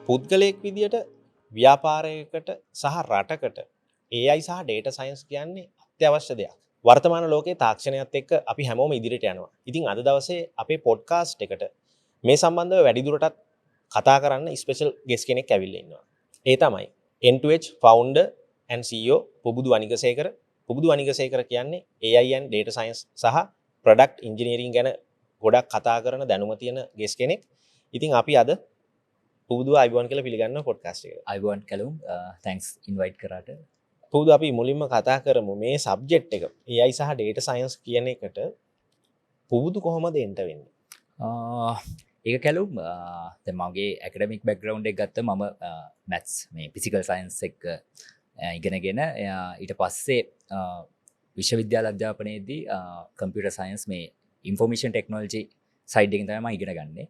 පුද්ගලයෙක් විදියට ව්‍යාපාරයකට සහ රටකට AI සහ data science කියන්නේ අත්‍යවශ්‍ය දෙයක්. වර්තමාන ලෝකයේ තාක්ෂණයත් එක්ක අපි හැමෝම ඉදිරියට යනවා. ඉතින් අද දවසේ අපේ පොඩ්කාස්ට් එකට මේ සම්බන්ධව වැඩිදුරටත් කතා කරන්න ස්පෙෂල් ගෙස්ට් කෙනෙක් ඇවිල්ලා ඉන්නවා. ඒ තමයි N2H founder and CEO පුබුදු වනිගසේකර. පුබුදු වනිගසේකර කියන්නේ AI and data science සහ product engineering ගැන ගොඩක් කතා කරන දැනුම තියෙන ගෙස්ට් කෙනෙක්. ඉතින් අපි අද පුබුදු අයිබෝන් කියලා පිළිගන්න පොඩ්කාස්ට් එකට. අයිබෝන් කැලුම් තැන්ක්ස් ඉන්වයිට් කරාට. පුබුදු අපි මුලින්ම කතා කරමු මේ සබ්ජෙක්ට් එක AI සහ data science කියන එකට පුබුදු කොහොමද එන්ට වෙන්නේ? ඒක කැලුම් දැන් මගේ ඇකඩමික් බෑග්ග්‍රවුන්ඩ් එක ගත්ත මම මැත්ස් මේ ෆිසිකල් සයන්ස් එක ඉගෙනගෙන ඊට පස්සේ විශ්වවිද්‍යාල අධ්‍යාපනයේදී කම්පියුටර් සයන්ස් මේ ඉන්ෆෝමේෂන් ටෙක්නොලොජි සයිඩ් එකෙන් තමයි මම ඉගෙන ගන්නේ.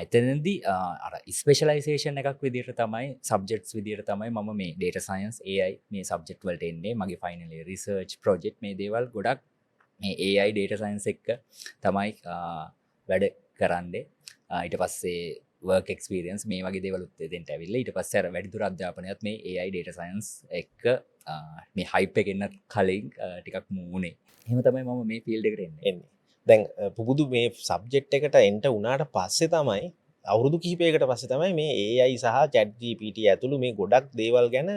එතනදී අර ස්පෙෂලයිසේෂන් එකක් විදිහට තමයි සබ්ජෙක්ට්ස් විදිහට තමයි මම මේ data science AI මේ සබ්ජෙක්ට් වලට එන්නේ. මගේ ෆයිනල් ඉයර් රිසර්ච් ප්‍රොජෙක්ට් මේ දේවල් ගොඩක් මේ AI data science එක තමයි වැඩ කරන්නේ. ඊට පස්සේ work experience මේ වගේ දේවල් උත්තේදෙන්ට ඇවිල්ලා ඊට පස්සේ අර වැඩිදුර අධ්‍යාපනයත් මේ AI data science එක මේ hype එක එන්න කලින් ටිකක් මූණේ. එහෙම තමයි මම මේ field එකට එන්නේ. දැන් පුබුදු මේ සබ්ජෙක්ට් එකට එන්ට වුණාට පස්සේ තමයි අවුරුදු කිහිපයකට පස්සේ තමයි මේ AI සහ ChatGPT ඇතුළු මේ ගොඩක් දේවල් ගැන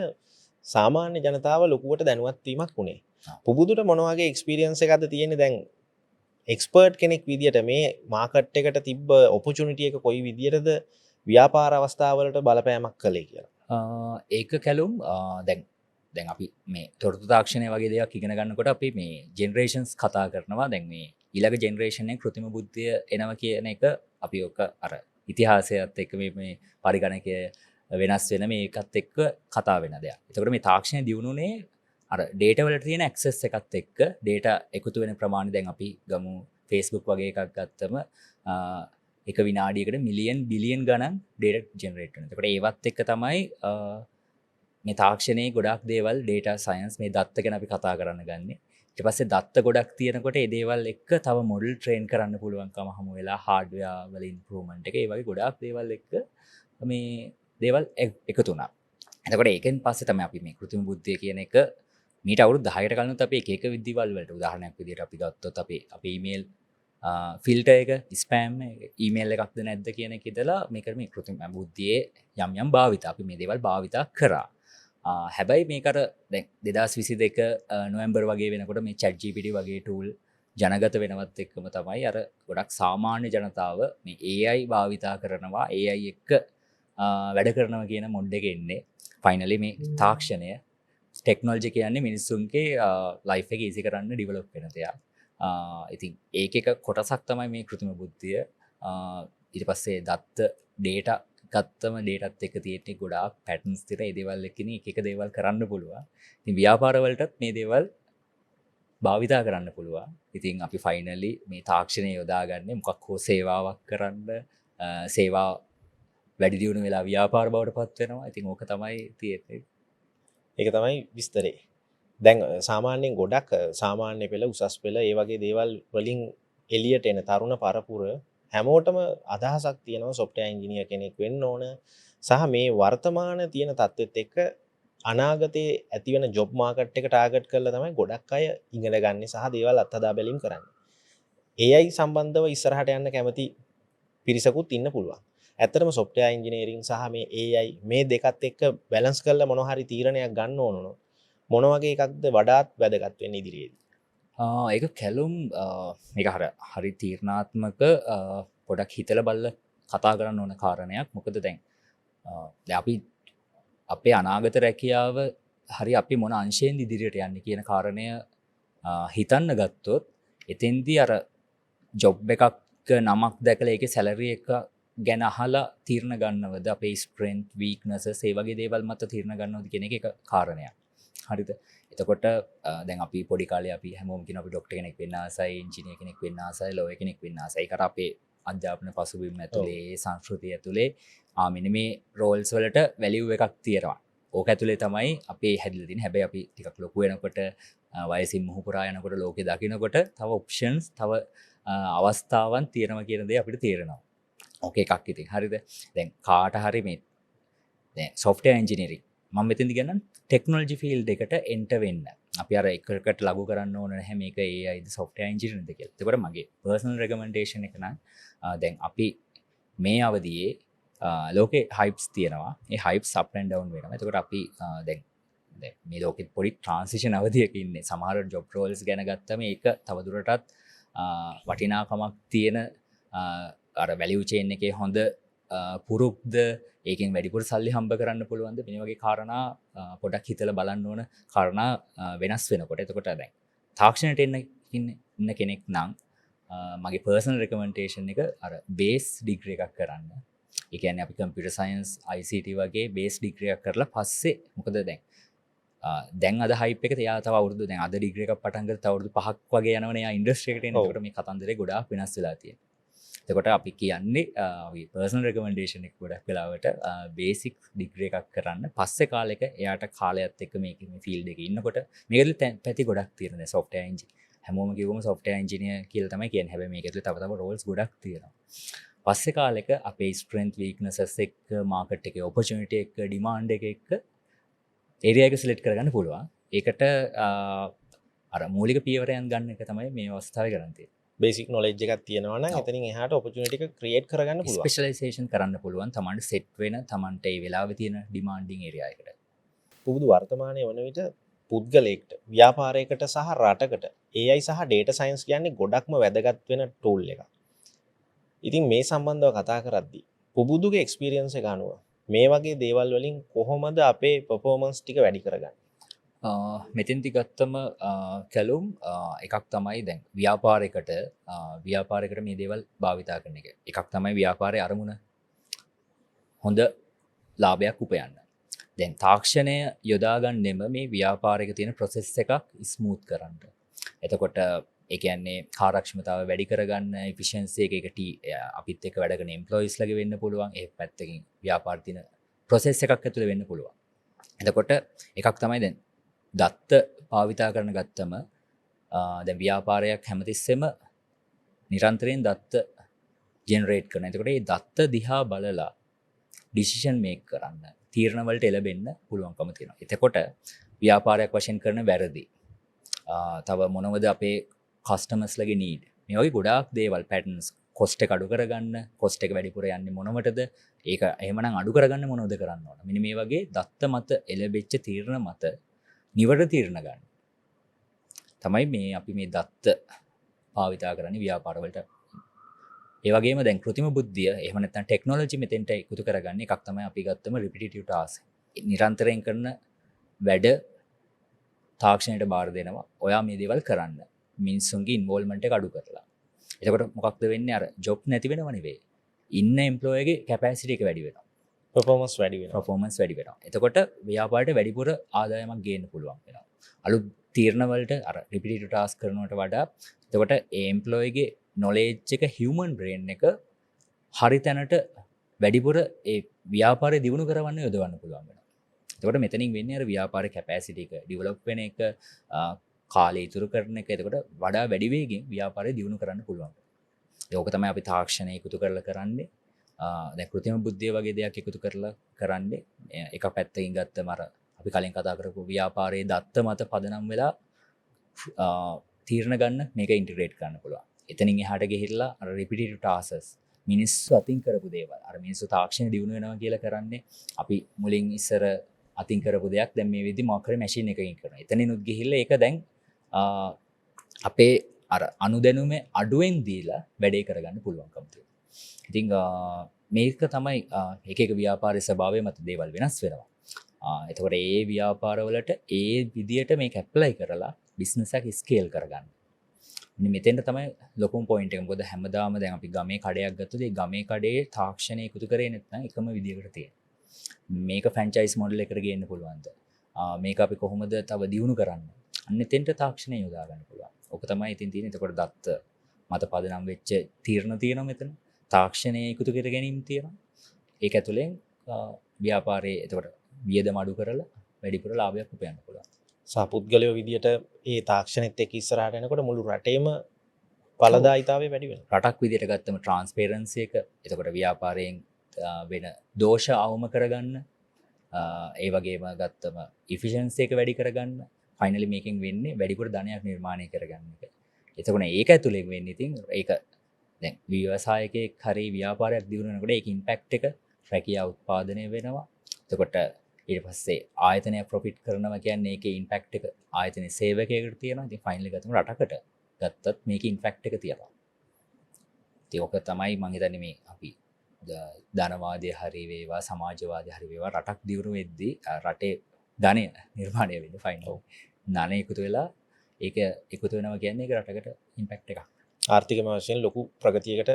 සාමාන්‍ය ජනතාව ලොකුවට දැනුවත් වීමක් වුණේ. පුබුදුට මොන වගේ එක්ස්පීරියන්ස් එකක්ද තියෙන්නේ දැන් එක්ස්පර්ට් කෙනෙක් විදියට මේ මාකට් එකට තිබ්බ ඔපචුනිටි එක කොයි විදියටද ව්‍යාපාර අවස්ථාවලට බලපෑමක් කළේ කියලා? ඒක කැලුම් දැන් අපි මේ තොරතු තාක්ෂණය වගේ දෙයක් ඉගෙන ගන්නකොට අපි මේ ජෙනරේෂන්ස් කතා කරනවා. දැන් මේ ඊළඟ ජෙනරේෂන් එකේ කෘත්‍රිම බුද්ධිය එනවා කියන එක අපි ඔක අර ඉතිහාසයත් එක්ක මේ පරිගණකය වෙනස් වෙන මේකත් එක්ක කතා වෙන දෙයක්. එතකොට මේ තාක්ෂණය දියුණුනේ අර data වලට තියෙන access එකත් එක්ක data එකතු වෙන ප්‍රමාණය දැන් අපි ගමු Facebook වගේ එකක් ගත්තම එක විනාඩියකට මිලියන් බිලියන් ගණන් data generate වෙනවා. එතකොට ඒවත් එක්ක තමයි මේ තාක්ෂණයේ ගොඩක් දේවල් data science මේ දත්ත ගැන අපි කතා කරන්න ගන්නෙ. ඊට පස්සේ දත්ත ගොඩක් තියෙනකොට ඒ දේවල් එක්ක තව මොඩල් ට්‍රේන් කරන්න පුළුවන්කම හමු වෙලා hardware වල improvement එක ඒ වගේ ගොඩක් දේවල් එක්ක මේ දේවල් එකතු වුණා. එතකොට ඒකෙන් පස්සේ තමයි අපි මේ කෘත්‍රිම බුද්ධිය කියන එක මීට අවුරුදු 10කට කලිනුත් අපි එක විදිවල් වලට උදාහරණයක් විදිහට අපි ගත්තොත් අපේ ඊමේල් ෆිල්ටර් එක ස්පෑම් ඊමේල් එකක්ද නැද්ද කියන එක ඉදලා මේකට මේ කෘත්‍රිම බුද්ධියේ යම් භාවිත අපි මේ දේවල් භාවිතා කරා. හැබැයි මේකට දැන් 2022 නොවැම්බර් වගේ වෙනකොට මේ chat GPT වගේ tool ජනගත වෙනවත් එක්කම තමයි අර ගොඩක් සාමාන්‍ය ජනතාව මේ AI භාවිතා කරනවා AI එක්ක වැඩ කරනවා කියන මොඩ් එක එන්නේ. ෆයිනලි මේ තාක්ෂණය ටෙක්නොලොජි කියන්නේ මිනිස්සුන්ගේ ලයිෆ් එක ඊසි කරන්න ඩිවෙලොප් වෙන දෙයක්. ඉතින් ඒකක කොටසක් තමයි මේ කෘත්‍රිම බුද්ධිය. ඊට පස්සේ දත්ත data ගත්තම ඩේටත් එක තියෙන්නේ ගොඩාක් පැටර්න්ස් තියෙන ඒ දේවල් එක්කනේ එක දේවල් කරන්න පුළුවන්. ඉතින් ව්‍යාපාර වලටත් මේ දේවල් භාවිතා කරන්න පුළුවන්. ඉතින් අපි ෆයිනලි මේ තාක්ෂණය යොදාගන්නේ මොකක් හෝ සේවාවක් කරන්න සේවා වැඩි දියුණු වෙලා ව්‍යාපාර බවට පත් වෙනවා. ඉතින් ඕක තමයි තියෙන්නේ. ඒක තමයි විස්තරේ. දැන් සාමාන්‍යයෙන් ගොඩක් සාමාන්‍ය පෙළ උසස් පෙළ ඒ වගේ දේවල් වලින් එළියට එන තරුණ පරපුර හැමෝටම අදහසක් තියෙනවා software engineer කෙනෙක් වෙන්න ඕන සහ මේ වර්තමාන තියෙන තත්ත්වෙත් එක්ක අනාගතයේ ඇති වෙන job market එක target කරලා තමයි ගොඩක් අය ඉගෙන ගන්න සහ දේවල් අත්හදා බැලීම් කරන්නේ. AI සම්බන්ධව ඉස්සරහට යන්න කැමති පිරිසකුත් ඉන්න පුළුවන්. ඇත්තටම software engineering සහ මේ AI මේ දෙකත් එක්ක balance කරලා මොන හරි තීරණයක් ගන්න ඕන මොන වගේ එකක්ද වඩාත් වැදගත් වෙන්නේ ඉදිරියේදී? ඒක කැලුම් මේක හරි තීරණාත්මක පොඩක් හිතලා බලලා කතා කරන්න ඕන කාරණයක්. මොකද දැන් අපි අපේ අනාගත රැකියාව හරි අපි මොන අංශයෙන් ඉදිරියට යන්නේ කියන කාරණය හිතන්න ගත්තොත් එතෙන්දී අර ජොබ් එකක් නමක් දැකලා ඒකේ සැලරි එක ගැන අහලා තීරණ ගන්නවද අපේ ස්ට්‍රෙන්ත් වීක්නසස් ඒ වගේ දේවල් මත තීරණ ගන්නවද කියන එක කාරණයක්. හරිද? එතකොට දැන් අපි පොඩි කාලේ අපි හැමෝම කියන අපි ડોක්ටර් කෙනෙක් වෙන්න ආසයි, ඉංජිනේර කෙනෙක් වෙන්න ආසයි, ලෝයර් කෙනෙක් වෙන්න ආසයි. ඒකට අපේ අධ්‍යාපන පසුබිම ඇතුලේ, සංස්කෘතිය ඇතුලේ මෙන්න මේ රෝල්ස් වලට වැලියු එකක් තියෙනවා. ඕක ඇතුලේ තමයි අපි හැදිලා තියෙන්නේ. හැබැයි අපි ටිකක් ලොකු වෙනකොට වයසින් මුහු පුරා යනකොට ලෝකේ දකින්නකොට තව ඔප්ෂන්ස්, තව අවස්ථාවන් තියෙනවා කියන දේ අපිට තේරෙනවා. ඕක එකක් ඉතින්. හරිද? දැන් කාට හරි මේ සොෆ්ට්වෙයාර් එන්ජිනියරින් මම මෙතෙන්දි ගන්න ටෙක්නොලොජි ෆීල්ඩ් එකට එන්ටර් වෙන්න. අපි අර එකකට ලඝු කරන්න ඕන නැහැ මේක AIද සොෆ්ට්වෙයාර් එන්ජිනියරින්ද කියලා. ඒකට මගේ පර්සනල් රෙකමෙන්ඩේෂන් එක නම් දැන් අපි මේ අවදියේ ලෝකේ හයිප්ස් තියෙනවා. ඒ හයිප්ස් අප් ඇන්ඩ් ඩවුන් වෙනවා. එතකොට අපි දැන් මේ ලෝකෙත් පොඩි ට්‍රාන්සිෂන් අවධියක ඉන්නේ. සමහර ජොබ් රෝල්ස් ගැන ගත්තම ඒක තවදුරටත් වටිනාකමක් තියෙන අර වැලියු චේන් එකේ හොඳ පුරුක්ද ඒකෙන් වැඩිපුර සල්ලි හම්බ කරන්න පුළුවන්ද මේ වගේ කාරණා පොඩක් හිතලා බලන්න ඕන කාරණා වෙනස් වෙනකොට. එතකොට දැන් තාක්ෂණයට ඉන්න කෙනෙක් නම් මගේ පර්සනල් රෙකමෙන්ඩේෂන් එක අර බේස් ඩිග්‍රී එකක් කරන්න. ඒ කියන්නේ අපි කම්පියුටර් සයන්ස් ICT වගේ බේස් ඩිග්‍රී එකක් කරලා පස්සේ මොකද දැන් අද හයිප් එක එයා තව අවුරුදු දැන් අද ඩිග්‍රී එකක් පටන් ගත්ත අවුරුදු 5ක් වගේ යනවනේ එයා ඉන්ඩස්ට්‍රි එකට එන්නේ. ඒකට මේ කතන්දරේ ගොඩාක් වෙනස් වෙලා තියෙනවා. එතකොට අපි කියන්නේ අපි පර්සනල් රෙකමෙන්ඩේෂන් එක ගොඩක් වෙලාවට බේසික් ඩිග්‍රී එකක් කරන්න පස්සේ කාලෙක එයාට කාලයත් එක්ක මේ ෆීල්ඩ් එකේ ඉන්නකොට මේකෙත් පැති ගොඩක් තියෙනවා. සොෆ්ට්වෙයාර් එන්ජිනියර් හැමෝම කිව්වම සොෆ්ට්වෙයාර් එන්ජිනියර් කියලා තමයි කියන්නේ. හැබැයි මේක ඇතුලේ තව රෝල්ස් ගොඩක් තියෙනවා. පස්සේ කාලෙක අපේ ස්ට්‍රෙන්ත් වීක්නසස් එක්ක මාකට් එකේ ඔපචුනිටි එක්ක ඩිමාන්ඩ් එක එක්ක ඒරියා එක සිලෙක්ට් කරගන්න පුළුවන්. ඒකට අර මූලික පියවරයන් ගන්න එක තමයි මේ අවස්ථාවේ කරන්න තියෙන්නේ. බේසික් නොලෙජ් එකක් තියෙනවා නම් එතනින් එහාට ඔපචුනිටි එක ක්‍රියේට් කරගන්න පුළුවන්. ස්පෙෂලයිසේෂන් කරන්න පුළුවන්. තමන්ට සෙට් වෙන තමන්ට ඒ වෙලාවේ තියෙන ඩිමාන්ඩින් ඒරියා එකට. පුබුදු වර්තමානයේ වන විට පුද්ගලයෙක්ට ව්‍යාපාරයකට සහ රටකට AI සහ data science කියන්නේ ගොඩක්ම වැදගත් වෙන ටූල් එකක්. ඉතින් මේ සම්බන්ධව කතා කරද්දී පුබුදුගේ එක්ස්පීරියන්ස් එක අනුව මේ වගේ දේවල් වලින් කොහොමද අපේ පර්ෆෝමන්ස් ටික වැඩි කරගන්නේ? මෙතෙන්ති ගත්තම කැලුම් එකක් තමයි දැන් ව්‍යාපාරයකට මේ දේවල් භාවිතා කරන එක. එකක් තමයි ව්‍යාපාරයේ අරමුණ හොඳ ලාභයක් උපයන්න. දැන් තාක්ෂණය යොදාගන්නෙම මේ ව්‍යාපාරයක තියෙන ප්‍රොසෙස් එකක් ස්මූත් කරන්න. එතකොට ඒ කියන්නේ කාර්යක්ෂමතාව වැඩි කරගන්න efficiency එකකට අපිත් එක්ක වැඩ කරන employees ලගේ වෙන්න පුළුවන්. ඒ පැත්තකින් ව්‍යාපාර තියෙන process එකක් ඇතුලේ වෙන්න පුළුවන්. එතකොට එකක් තමයි දැන් දත්ත භාවිතා කරන ගත්තම දැන් ව්‍යාපාරයක් හැමතිස්සෙම නිරන්තරයෙන් දත්ත ජෙනරේට් කරනවා. එතකොට මේ දත්ත දිහා බලලා ඩිසිෂන් මේක් කරන්න, තීරණ වලට එළඹෙන්න පුළුවන්කම තියෙනවා. එතකොට ව්‍යාපාරයක් වශයෙන් කරන වැරදි තව මොනවද අපේ කස්ටමර්ස්ලගේ නීඩ් මේ වගේ ගොඩාක් දේවල් පැටර්න්ස් කොස්ට් එක අඩු කරගන්න කොස්ට් එක වැඩිපුර යන්නේ මොනවටද ඒක එහෙමනම් අඩු කරගන්න මොනවද කරන්න ඕන මෙන්න මේ වගේ දත්ත මත එළඹෙච්ච තීරණ මත නිවැරදි තීරණ ගන්න තමයි මේ අපි මේ දත්ත භාවිතා කරන්නේ ව්‍යාපාර වලට ඒ වගේම දැන් කෘත්‍රිම බුද්ධිය එහෙම නැත්නම් ටෙක්නොලොජි මෙතෙන්ට එකතු කරගන්න එකක් තමයි අපි ගත්තම රිපිටිටිව් ටාස්ක් නිරන්තරයෙන් කරන වැඩ තාක්ෂණයට බාර දෙනවා ඔයා මේ දේවල් කරන්න මිනිස්සුන්ගේ ඉන්වෝල්ව්මන්ට් එක අඩු කරලා. එතකොට මොකක්ද වෙන්නේ අර ජොබ් නැති වෙනව නෙවෙයි. ඉන්න එම්ප්ලොයර්ගේ කැපැසිටි එක වැඩි වෙනවා. performance වැඩි වෙනවා. performance වැඩි වෙනවා. එතකොට ව්‍යාපාරයට වැඩිපුර ආදායමක් ගේන්න පුළුවන් වෙනවා. අලුත් තීරණ වලට අර රිපිටිටිව් ටාස්ක් කරනවට වඩා එතකොට ඒ එම්ප්ලොයර්ගේ knowledge එක human brain එක හරි තැනට වැඩිපුර ඒ ව්‍යාපාරය දියුණු කරවන්න යොදවන්න පුළුවන් වෙනවා. එතකොට මෙතනින් වෙන්නේ අර ව්‍යාපාරේ කැපැසිටි එක ඩෙවලොප් වෙන එක කාලය ඉතුරු කරන එක එතකොට වඩා වැඩි වේගෙන් ව්‍යාපාරය දියුණු කරන්න පුළුවන්. ඒක තමයි අපි තාක්ෂණය එකතු කරලා කරන්නේ. දැන් කෘත්‍රිම බුද්ධිය වගේ දෙයක් එකතු කරලා කරන්නේ. එක පැත්තකින් ගත්තම අර අපි කලින් කතා කරපු ව්‍යාපාරයේ දත්ත මත පදනම් වෙලා තීරණ ගන්න මේක ඉන්ටිග්‍රේට් කරන්න පුළුවන්. එතනින් එහාට ගිහිල්ලා අර රිපිටිටිව් ටාස්ක්ස් මිනිස්සු අතින් කරපු දේවල්. අර මිනිස්සු තාක්ෂණය දියුණු වෙනවා කියලා කරන්නේ අපි මුලින් ඉස්සර අතින් කරපු දෙයක් දැන් මේ විදි මොකක් හරි මැෂින් එකකින් කරනවා. එතනිනුත් ගිහිල්ලා ඒක දැන් අපේ අර අනුදැනුමේ අඩුවෙන් දීලා වැඩේ කරගන්න පුළුවන්කම තියෙනවා. ඉතින් මේක තමයි එක එක ව්‍යාපාරයේ ස්වභාවය මත දේවල් වෙනස් වෙනවා. එතකොට ඒ ව්‍යාපාරවලට ඒ විදියට මේක ඇප්ලයි කරලා බිස්නස් එක ස්කේල් කරගන්න. ඉතින් මෙතෙන්ට තමයි ලොකුම පොයින්ට් එක. මොකද හැමදාම දැන් අපි ගමේ කඩයක් ගත්තොත් ඒ ගමේ කඩේ තාක්ෂණය එකතු කරේ නැත්නම් එකම විදියකට තියෙනවා. මේක ෆ්‍රැන්චයිස් මොඩල් එකකට ගේන්න පුළුවන්ද? මේක අපි කොහොමද තව දියුණු කරන්නේ? අන්න එතෙන්ට තාක්ෂණය යොදා ගන්න පුළුවන්. ඔක තමයි ඉතින් තියෙන්නේ. එතකොට දත්ත මත පදනම් වෙච්ච තීරණ තියෙනවා මෙතන. තාක්ෂණය එකතු කර ගැනීම තියෙනවා. ඒක ඇතුලෙන් ව්‍යාපාරයේ එතකොට වියදම අඩු කරලා වැඩිපුර ලාභයක් උපයන්න පුළුවන්. සහපුද්ගලයෝ විදියට ඒ තාක්ෂණෙත් එක්ක ඉස්සරහට යනකොට මුළු රටේම ඵලදායීතාවය වැඩි වෙනවා. රටක් විදියට ගත්තම ට්‍රාන්ස්පරන්සි එක එතකොට ව්‍යාපාරයෙන් වෙන දෝෂ අවම කරගන්න ඒ වගේම ගත්තම ඉෆිෂන්සි එක වැඩි කරගන්න ෆයිනලි මේකෙන් වෙන්නේ වැඩිපුර ධනයක් නිර්මාණය කරගන්න එක. එතකොට ඒක ඇතුලේ වෙන්නේ ඉතින් ඒක දැන් ව්‍යවසායකයෙක් හරි ව්‍යාපාරයක් දියුණු වෙනකොට ඒක ඉම්පැක්ට් එක රැකියා උත්පාදනය වෙනවා. එතකොට ඊට පස්සේ ආයතනය ප්‍රොෆිට් කරනවා කියන්නේ ඒකේ ඉම්පැක්ට් එක ආයතනයේ සේවකයෙකුට තියෙනවා. ඉතින් ෆයිනලි ගත්තම රටකට ගත්තත් මේකේ ඉම්පැක්ට් එක තියෙනවා. ඉතින් ඕක තමයි මම හිතන්නේ මේ අපි ධනවාදය හරි වේවා සමාජවාදය හරි වේවා රටක් දියුණු වෙද්දී රටේ ධනය නිර්මාණය වෙන්නේ ෆයිනල්. ධනය එකතු වෙලා ඒක එකතු වෙනවා කියන්නේ ඒක රටකට ඉම්පැක්ට් එකක්. ආර්ථිකමය වශයෙන් ලොකු ප්‍රගතියකට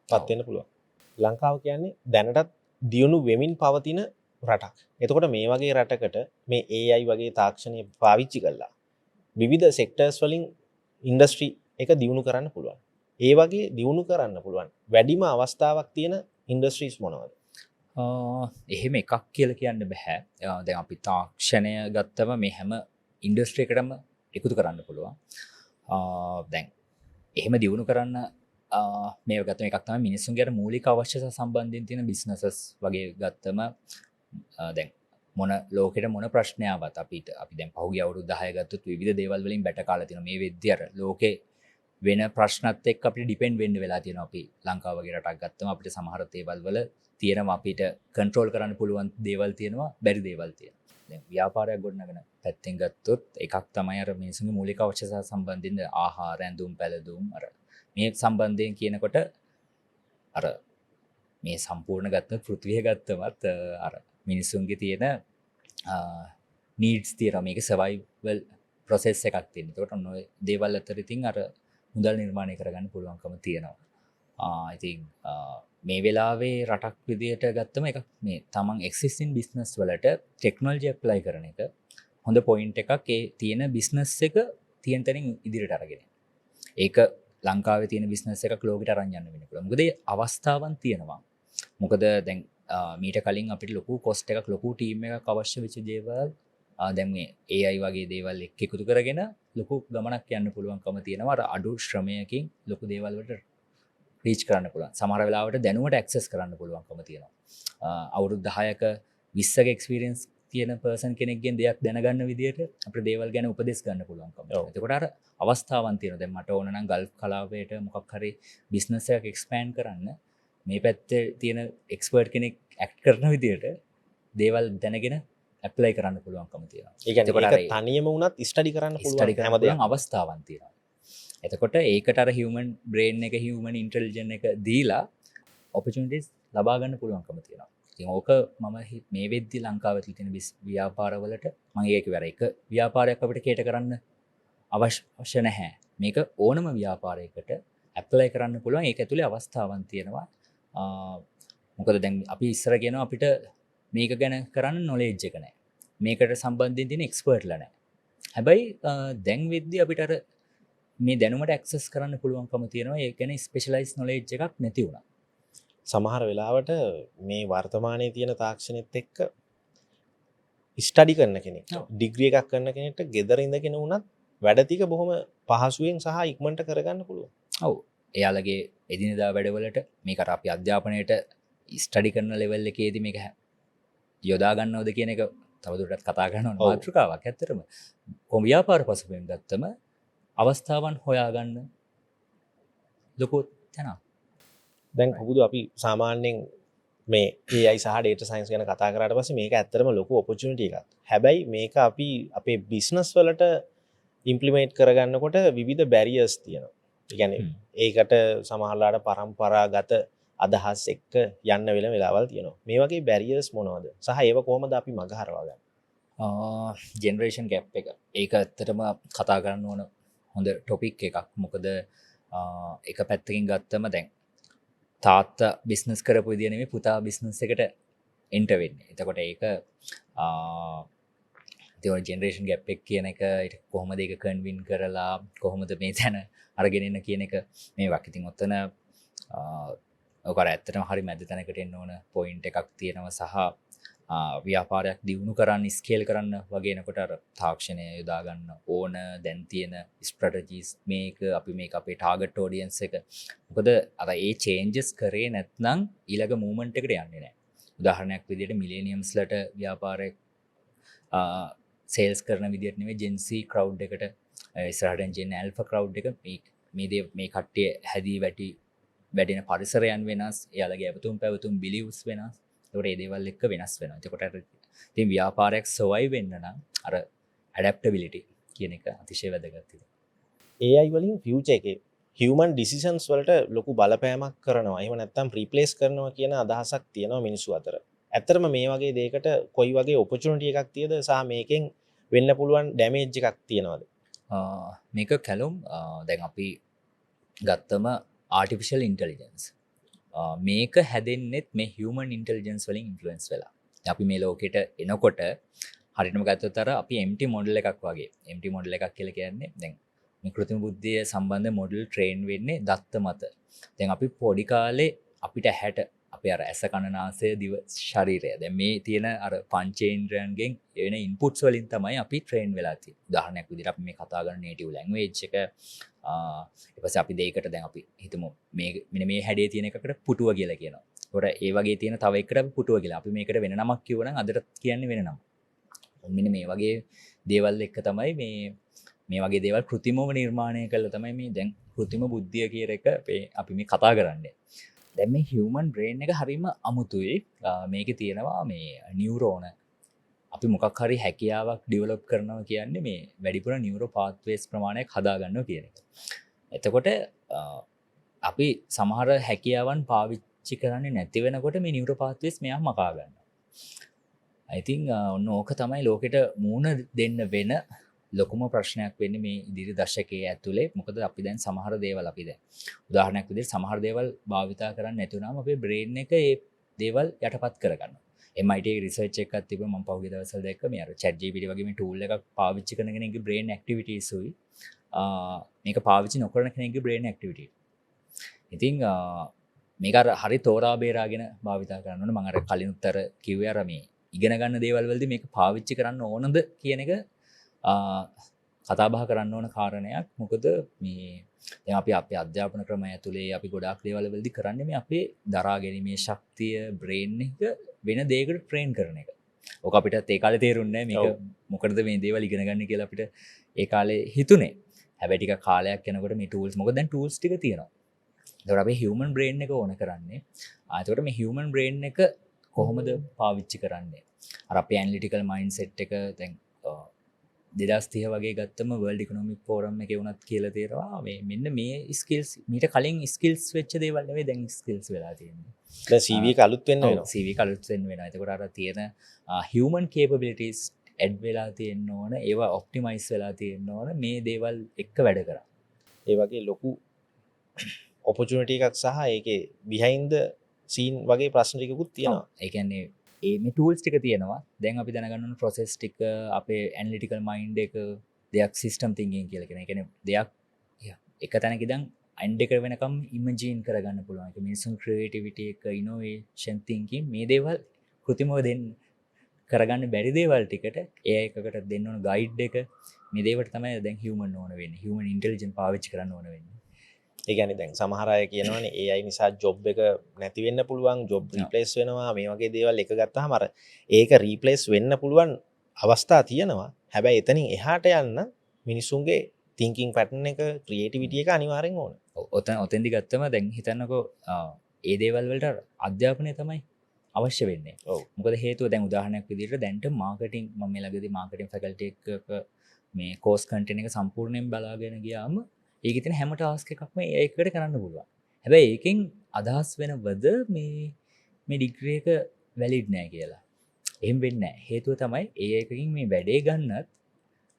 පත් වෙන්න පුළුවන්. ලංකාව කියන්නේ දැනටත් දියුණු වෙමින් පවතින රටක්. එතකොට මේ වගේ රටකට මේ AI වගේ තාක්ෂණය පාවිච්චි කරලා විවිධ සෙක්ටර්ස් වලින් ඉන්ඩස්ට්‍රි එක දියුණු කරන්න පුළුවන්. ඒ වගේ දියුණු කරන්න පුළුවන් වැඩිම අවස්ථාවක් තියෙන ඉන්ඩස්ට්‍රීස් මොනවද? එහෙම එකක් කියලා කියන්න බෑ. දැන් අපි තාක්ෂණය ගත්තම මේ හැම ඉන්ඩස්ට්‍රි එකටම එකතු කරන්න පුළුවන්. දැන් එහෙම දියුණු කරන්න මේ ගත්තම එකක් තමයි මිනිස්සුන්ගේ අර මූලික අවශ්‍යතා සම්බන්ධයෙන් තියෙන බිස්නසස් වගේ ගත්තම දැන් මොන ලෝකෙට මොන ප්‍රශ්නයාවත් අපි දැන් පහුගිය අවුරුදු 10 ගත්තොත් විවිධ දේවල් වලින් බැට කාලා තියෙනවා. මේ වෙද්දී අර ලෝකේ වෙන ප්‍රශ්නත් එක්ක අපිට ඩිපෙන්ඩ් වෙන්න වෙලා තියෙනවා. අපි ලංකාව වගේ රටක් ගත්තම අපිට සමහර දේවල් වල තියෙනවා අපිට කන්ට්‍රෝල් කරන්න පුළුවන් දේවල් තියෙනවා, බැරි දේවල් තියෙනවා. දැන් ව්‍යාපාරයක් ගොඩනගන පැත්තෙන් ගත්තොත් එකක් තමයි අර මිනිසුන්ගේ මූලික අවශ්‍යතා සම්බන්ධින්ද ආහාර, ඇඳුම්, පැළඳුම් අර මේ සම්බන්ධයෙන් කියනකොට අර මේ සම්පූර්ණ ගත්ත පෘථිවිය ගත්තමත් අර මිනිසුන්ගේ තියෙන නීඩ්ස් තියෙනවා. මේක සර්වයිවල් ප්‍රොසෙස් එකක් තියෙන. ඒකට ඔන්න ඔය දේවල් අතර ඉතින් අර මුදල් නිර්මාණය කරගන්න පුළුවන්කම තියෙනවා. ඉතින් මේ වෙලාවේ රටක් විදියට ගත්තම එකක් මේ තමන් එක්සිස්ටිං බිස්නස් වලට ටෙක්නොලොජි ඇප්ලයි කරන එක හොඳ පොයින්ට් එකක්. ඒ තියෙන බිස්නස් එක තියෙන තැනින් ඉදිරියට අරගෙන. ඒක ලංකාවේ තියෙන බිස්නස් එකක් ලෝකෙට අරන් යන්න වෙන පුළුවන්. මොකද ඒ අවස්ථාවන් තියෙනවා. මොකද දැන් මීට කලින් අපිට ලොකු කොස්ට් එකක් ලොකු ටීම් එකක් අවශ්‍ය වෙච්ච දේවල් දැන් මේ AI වගේ දේවල් එක්ක එකතු කරගෙන ලොකු ගමනක් යන්න පුළුවන්කම තියෙනවා. අර අඩු ශ්‍රමයකින් ලොකු දේවල් වලට රීච් කරන්න පුළුවන්. සමහර වෙලාවට දැනුමට ඇක්සස් කරන්න පුළුවන්කම තියෙනවා. අවුරුදු 10ක 20ක එක්ස්පීරියන්ස් තියෙන පර්සන් කෙනෙක්ගෙන් දෙයක් දැනගන්න විදිහට අපිට දේවල් ගැන උපදෙස් ගන්න පුළුවන්කම. එතකොට අර අවස්ථාවන් තියෙනවා. දැන් මට ඕන නම් ගල්ෆ් කලාපයට මොකක් හරි බිස්නස් එකක් එක්ස්පෑන්ඩ් කරන්න මේ පැත්තේ තියෙන එක්ස්පර්ට් කෙනෙක් ඇක්ට් කරන විදිහට දේවල් දැනගෙන ඇප්ලයි කරන්න පුළුවන්කම තියෙනවා. ඒ කියන්නේ ඒක තනියම වුණත් ස්ටඩි කරන්න පුළුවන් හැමදේම අවස්ථාවන් තියෙනවා. එතකොට ඒකට අර හියුමන් බ්‍රේන් එක හියුමන් ඉන්ටෙලිජන්ස් එක දීලා ඔපචුනිටිස් ලබා ගන්න පුළුවන්කම තියෙනවා. ඉතින් ඕක මම මේ වෙද්දි ලංකාවේ තියෙන ව්‍යාපාරවලට මම ඒක ඉවර එක ව්‍යාපාරයක් අපිට කේට කරන්න අවශ්‍ය නැහැ. මේක ඕනම ව්‍යාපාරයකට ඇප්ලයි කරන්න පුළුවන්. ඒක ඇතුලේ අවස්ථාවන් තියෙනවා. මොකද දැන් අපි ඉස්සර කියනවා අපිට මේක ගැන කරන්න නොලෙජ් එක නැහැ. මේකට සම්බන්ධයෙන් තියෙන එක්ස්පර්ට්ලා නැහැ. හැබැයි දැන් වෙද්දි අපිට අර මේ දැනුමට ඇක්සස් කරන්න පුළුවන්කම තියෙනවා. ඒ කියන්නේ ස්පෙෂලායිස් නොලෙජ් එකක් නැති වුණා. සමහර වෙලාවට මේ වර්තමානයේ තියෙන තාක්ෂණෙත් එක්ක ස්ටඩි කරන කෙනෙක්, ඩිග්‍රී එකක් කරන කෙනෙක්ට ගෙදර ඉඳගෙන වුණත් වැඩ ටික බොහොම පහසුවෙන් සහ ඉක්මනට කරගන්න පුළුවන්. ඔව්. එයාලගේ එදිනෙදා වැඩවලට මේකට අපි අධ්‍යාපනයට ස්ටඩි කරන ලෙවල් එකේදී මේක යොදා ගන්නවද කියන එක තවදුරටත් කතා කරන මාතෘකාවක්. ඇත්තටම කොහොම ව්‍යාපාර පසුබිම් ගත්තම අවස්ථාවන් හොයාගන්න ලොකු තැනක්. දැන් පුදුදු අපි සාමාන්‍යයෙන් මේ AI සහ data science ගැන කතා කරාට පස්සේ මේක ඇත්තටම ලොකු opportunity එකක්. හැබැයි මේක අපි අපේ business වලට implement කරගන්නකොට විවිධ barriers තියෙනවා. ඒ කියන්නේ ඒකට සමහරලාට පරම්පරාගත අදහස් එක්ක යන්න වෙන වෙලාවල් තියෙනවා. මේ වගේ barriers මොනවද? සහ ඒව කොහොමද අපි මගහරවා ගන්නේ? generation gap එක. ඒක ඇත්තටම කතා කරන්න ඕන හොඳ ටොපික් එකක්. මොකද එක පැත්තකින් ගත්තම දැන් තාත්තා බිස්නස් කරපු විදිය නෙමෙයි පුතා බිස්නස් එකට එන්ටර් වෙන්නේ. එතකොට ඒක ඒ ජෙනරේෂන් ගැප් එක කියන එක කොහොමද ඒක කන්වින් කරලා කොහොමද මේ තැන අරගෙන එන්න කියන එක මේවක්. ඉතින් ඔතන ඔක ඇත්තටම හරි මැද තැනකට එන්න ඕන පොයින්ට් එකක් තියෙනවා. සහ ව්‍යාපාරයක් දියුණු කරන්න ස්කේල් කරන්න වගේ එනකොට අර තාක්ෂණය යොදා ගන්න ඕන දැන් තියෙන ස්ට්‍රැටජිස් මේක අපි මේක අපේ ටාගට් ඔඩියන්ස් එක. මොකද අර ඒ චේන්ජස් කරේ නැත්නම් ඊළඟ මූවමන්ට් එකට යන්නේ නැහැ. උදාහරණයක් විදිහට මිලේනියම්ස්ලට ව්‍යාපාරයක් සේල්ස් කරන විදිහට නෙවෙයි ජෙන්සී ක්‍රවුඩ් එකට ඉස්සරහට ජෙන් ඇල්ෆා ක්‍රවුඩ් එක මේ කට්ටිය හැදී වැඩෙන පරිසරයන් වෙනස්, එයාලගේ ඇවතුම් පැවතුම් බිලිව්ස් වෙනස්. ඒකට ඒ දේවල් එක්ක වෙනස් වෙනවා. එතකොට ඉතින් ව්‍යාපාරයක් සර්වයිව් වෙන්න නම් අර ඇඩැප්ටබිලිටි කියන එක අතිශය වැදගත්. AI වලින් ෆියුචර් එකේ හියුමන් ඩිසිෂන්ස් වලට ලොකු බලපෑමක් කරනවා. එහෙම නැත්නම් රීප්ලේස් කරනවා කියන අදහසක් තියෙනවා මිනිස්සු අතර. ඇත්තටම මේ වගේ දෙයකට කොයි වගේ ඔපචුනිටි එකක් තියද සහ මේකෙන් වෙන්න පුළුවන් ඩැමේජ් එකක් තියෙනවද? මේක කැලුම් දැන් අපි ගත්තම ආටිෆිෂල් ඉන්ටෙලිජන්ස් මේක හැදෙන්නෙත් මේ හියුමන් ඉන්ටෙලිජන්ස් වලින් ඉන්ෆ්ලුවෙන්ස් වෙලා. අපි මේ ලෝකෙට එනකොට හරියටම ගත්තොත් අර අපි empty model එකක් වගේ. empty model එකක් කියලා කියන්නේ දැන් මේ කෘත්‍රිම බුද්ධිය සම්බන්ධ මොඩල් ට්‍රේන් වෙන්නේ දත්ත මත. දැන් අපි පොඩි කාලේ අපිට හැට අපේ අර ඇස කන නාසය දිව ශරීරය දැන් මේ තියෙන අර පංචේන්ද්‍රයන්ගෙන් එන ඉන්පුට්ස් වලින් තමයි අපි ට්‍රේන් වෙලා තියෙන්නේ. උදාහරණයක් විදිහට අපි මේ කතා කරන native language එක ඊට පස්සේ අපි දෙයකට දැන් අපි හිතමු මේ මෙන්න මේ හැඩේ තියෙන එකකට පුටුව කියලා කියනවා. ඒකට ඒ වගේ තියෙන තව එකකට අපි පුටුව කියලා. අපි මේකට වෙන නමක් කිව්වනම් අදට කියන්නේ වෙන නමක්. මෙන්න මේ වගේ දේවල් එක්ක තමයි මේ වගේ දේවල් කෘත්‍රිමව නිර්මාණය කළා තමයි මේ දැන් කෘත්‍රිම බුද්ධිය කියන එක අපි මේ කතා කරන්නේ. දැන් මේ හියුමන් බ්‍රේන් එක හරිම අමුතුයි. මේකේ තියෙනවා මේ නියුරෝන. අපි මොකක් හරි හැකියාවක් ඩෙවලොප් කරනවා කියන්නේ මේ වැඩිපුර නියුරෝ පාත්වේස් ප්‍රමාණයක් හදාගන්නවා කියන එක. එතකොට අපි සමහර හැකියාවන් පාවිච්චි කරන්නේ නැති වෙනකොට මේ නියුරෝ පාත්වේස් මෙයා මකා ගන්නවා. I think ඔන්න ඕක තමයි ලෝකෙට මූණ දෙන්න වෙන ලොකුම ප්‍රශ්නයක් වෙන්නේ මේ ඉදිරි දශකයේ ඇතුලේ. මොකද අපි දැන් සමහර දේවල් අපි දැන් උදාහරණයක් විදිහට සමහර දේවල් භාවිතා කරන්නේ නැති වුණාම අපේ බ්‍රේන් එක ඒ දේවල් යටපත් කරගන්නවා. MIT රිසර්ච් එකක් තිබුණා මම පහුගිය දවස්වල දැක්ක මේ අර chat GPT වගේ මේ tool එකක් පාවිච්චි කරන කෙනෙක්ගේ brain activities උයි මේක පාවිච්චි නොකරන කෙනෙක්ගේ brain activity. ඉතින් මේක අර හරි තෝරා බේරාගෙන භාවිතා කරන්න ඕනේ. මම අර කලින් උත්තර කිව්වේ අර මේ ඉගෙන ගන්න දේවල් වලදී මේක පාවිච්චි කරන්න ඕනද කියන එක කතා බහ කරන්න ඕන කාරණයක්. මොකද මේ දැන් අපි අපේ අධ්‍යාපන ක්‍රමය ඇතුලේ අපි ගොඩාක් දේවල් වලදී කරන්නේ මේ අපේ දරා ගැනීමේ ශක්තිය බ්‍රේන් එක වෙන දෙයකට ට්‍රේන් කරන එක. ඔක අපිට ඒ කාලේ තේරුන්නේ නැහැ මේක මොකටද මේ දේවල් ඉගෙන ගන්න කියලා අපිට ඒ කාලේ හිතුනේ. හැබැයි ටික කාලයක් යනකොට මේ ටූල්ස් මොකද දැන් ටූල්ස් ටික තියෙනවා. ඒකට අපි හියුමන් බ්‍රේන් එක ඕන කරන්නේ. ඒකට මේ හියුමන් බ්‍රේන් එක කොහොමද පාවිච්චි කරන්නේ? අර අපේ ඇනලිටිකල් මයින්ඩ්සෙට් එක දැන් 2030 වගේ ගත්තම වර්ල්ඩ් ඉකොනොමික් ෆෝරම් එකේ වුණත් කියලා තියෙනවා මේ මෙන්න මේ ස්කිල්ස් මීට කලින් ස්කිල්ස් වෙච්ච දේවල් නෙවෙයි දැන් ස්කිල්ස් වෙලා තියෙන්නේ. දැන් CV එක අලුත් වෙන්න වෙනවා. CV එක අලුත් වෙන්න වෙනවා. ඒකට අර තියෙන human capabilities ඇඩ් වෙලා තියෙන්න ඕන, ඒවා ඔප්ටිමයිස් වෙලා තියෙන්න ඕන මේ දේවල් එක්ක වැඩ කරා. ඒ වගේ ලොකු ඔපචුනිටි එකක් සහ ඒකේ බිහයින්ඩ් ද සීන් වගේ ප්‍රශ්න ටිකකුත් තියෙනවා. ඒ කියන්නේ මේ ටූල්ස් ටික තියෙනවා. දැන් අපි දැනගන්න ඕන ප්‍රොසෙස් ටික අපේ ඇනලිටිකල් මයින්ඩ් එක දෙයක් සිස්ටම් තින්කින් කියලා කියන. ඒ කියන්නේ දෙයක් එක තැනක ඉඳන් අයින්ඩ් එක වෙනකම් ඉමේජින් කරගන්න පුළුවන්. ඒක මිනිසුන් ක්‍රියේටිවිටි එක ඉනෝවේෂන් තින්කින් මේ දේවල් කෘත්‍රිමව දෙන්න කරගන්න බැරි දේවල් ටිකට AI එකකට දෙන්න ඕන ගයිඩ් එක මේ දේවට තමයි දැන් හියුමන් ඕන වෙන්නේ. හියුමන් ඉන්ටෙලිජන්ස් පාවිච්චි කරන්න ඕන වෙන්නේ. ඒ කියන්නේ දැන් සමහර අය කියනවානේ AI නිසා ජොබ් එක නැති වෙන්න පුළුවන්, ජොබ් රීප්ලේස් වෙනවා, මේ වගේ දේවල් එක ගත්තාම අර ඒක රීප්ලේස් වෙන්න පුළුවන් අවස්ථා තියෙනවා. හැබැයි එතනින් එහාට යන්න මිනිසුන්ගේ thinking pattern එක, creativity එක අනිවාර්යෙන් ඕන. ඔතෙන්දි ගත්තම දැන් හිතන්නකෝ ඒ දේවල් වලට අධ්‍යාපනය තමයි අවශ්‍ය වෙන්නේ. මොකද හේතුව දැන් උදාහරණයක් විදිහට දැන්ට මාකටිං මම මේ ළඟදී මාකටිං ෆැකල්ටි එකක මේ කෝස් කන්ටෙන්ට් එක සම්පූර්ණයෙන් බලාගෙන ගියාම ඒකේ තියෙන හැම ටාස්ක් එකක්ම ඒකට කරන්න පුළුවන්. හැබැයි ඒකෙන් අදහස් වෙනවද මේ ඩිග්‍රී එක වැලිඩ් නෑ කියලා. එහෙම වෙන්නේ නෑ. හේතුව තමයි ඒ එකකින් මේ වැඩේ ගන්නත්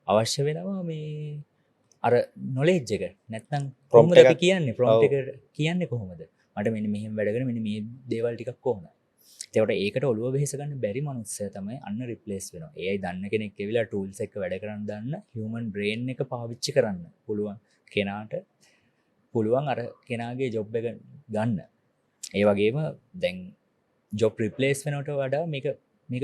අවශ්‍ය වෙනවා මේ අර නොලෙජ් එක. නැත්නම් කොහොමද අපි කියන්නේ ප්‍රොම්ප්ට් එක කියන්නේ කොහොමද? මට මෙන්න මෙහෙම වැඩ කරන මෙන්න මේ දේවල් ටිකක් කොහොමද? ඒකට ඒකට ඔළුව වෙහෙස ගන්න බැරි මනුස්සයා තමයි අන්න රිප්ලේස් වෙනවා. AI දන්න කෙනෙක් ඇවිල්ලා ටූල්ස් එක වැඩ කරන්න දන්න හියුමන් බ්‍රේන් එක පාවිච්චි කරන්න පුළුවන් කෙනාට පුළුවන් අර කෙනාගේ ජොබ් එක ගන්න. ඒ වගේම දැන් ජොබ් රිප්ලේස් වෙනවට වඩා මේක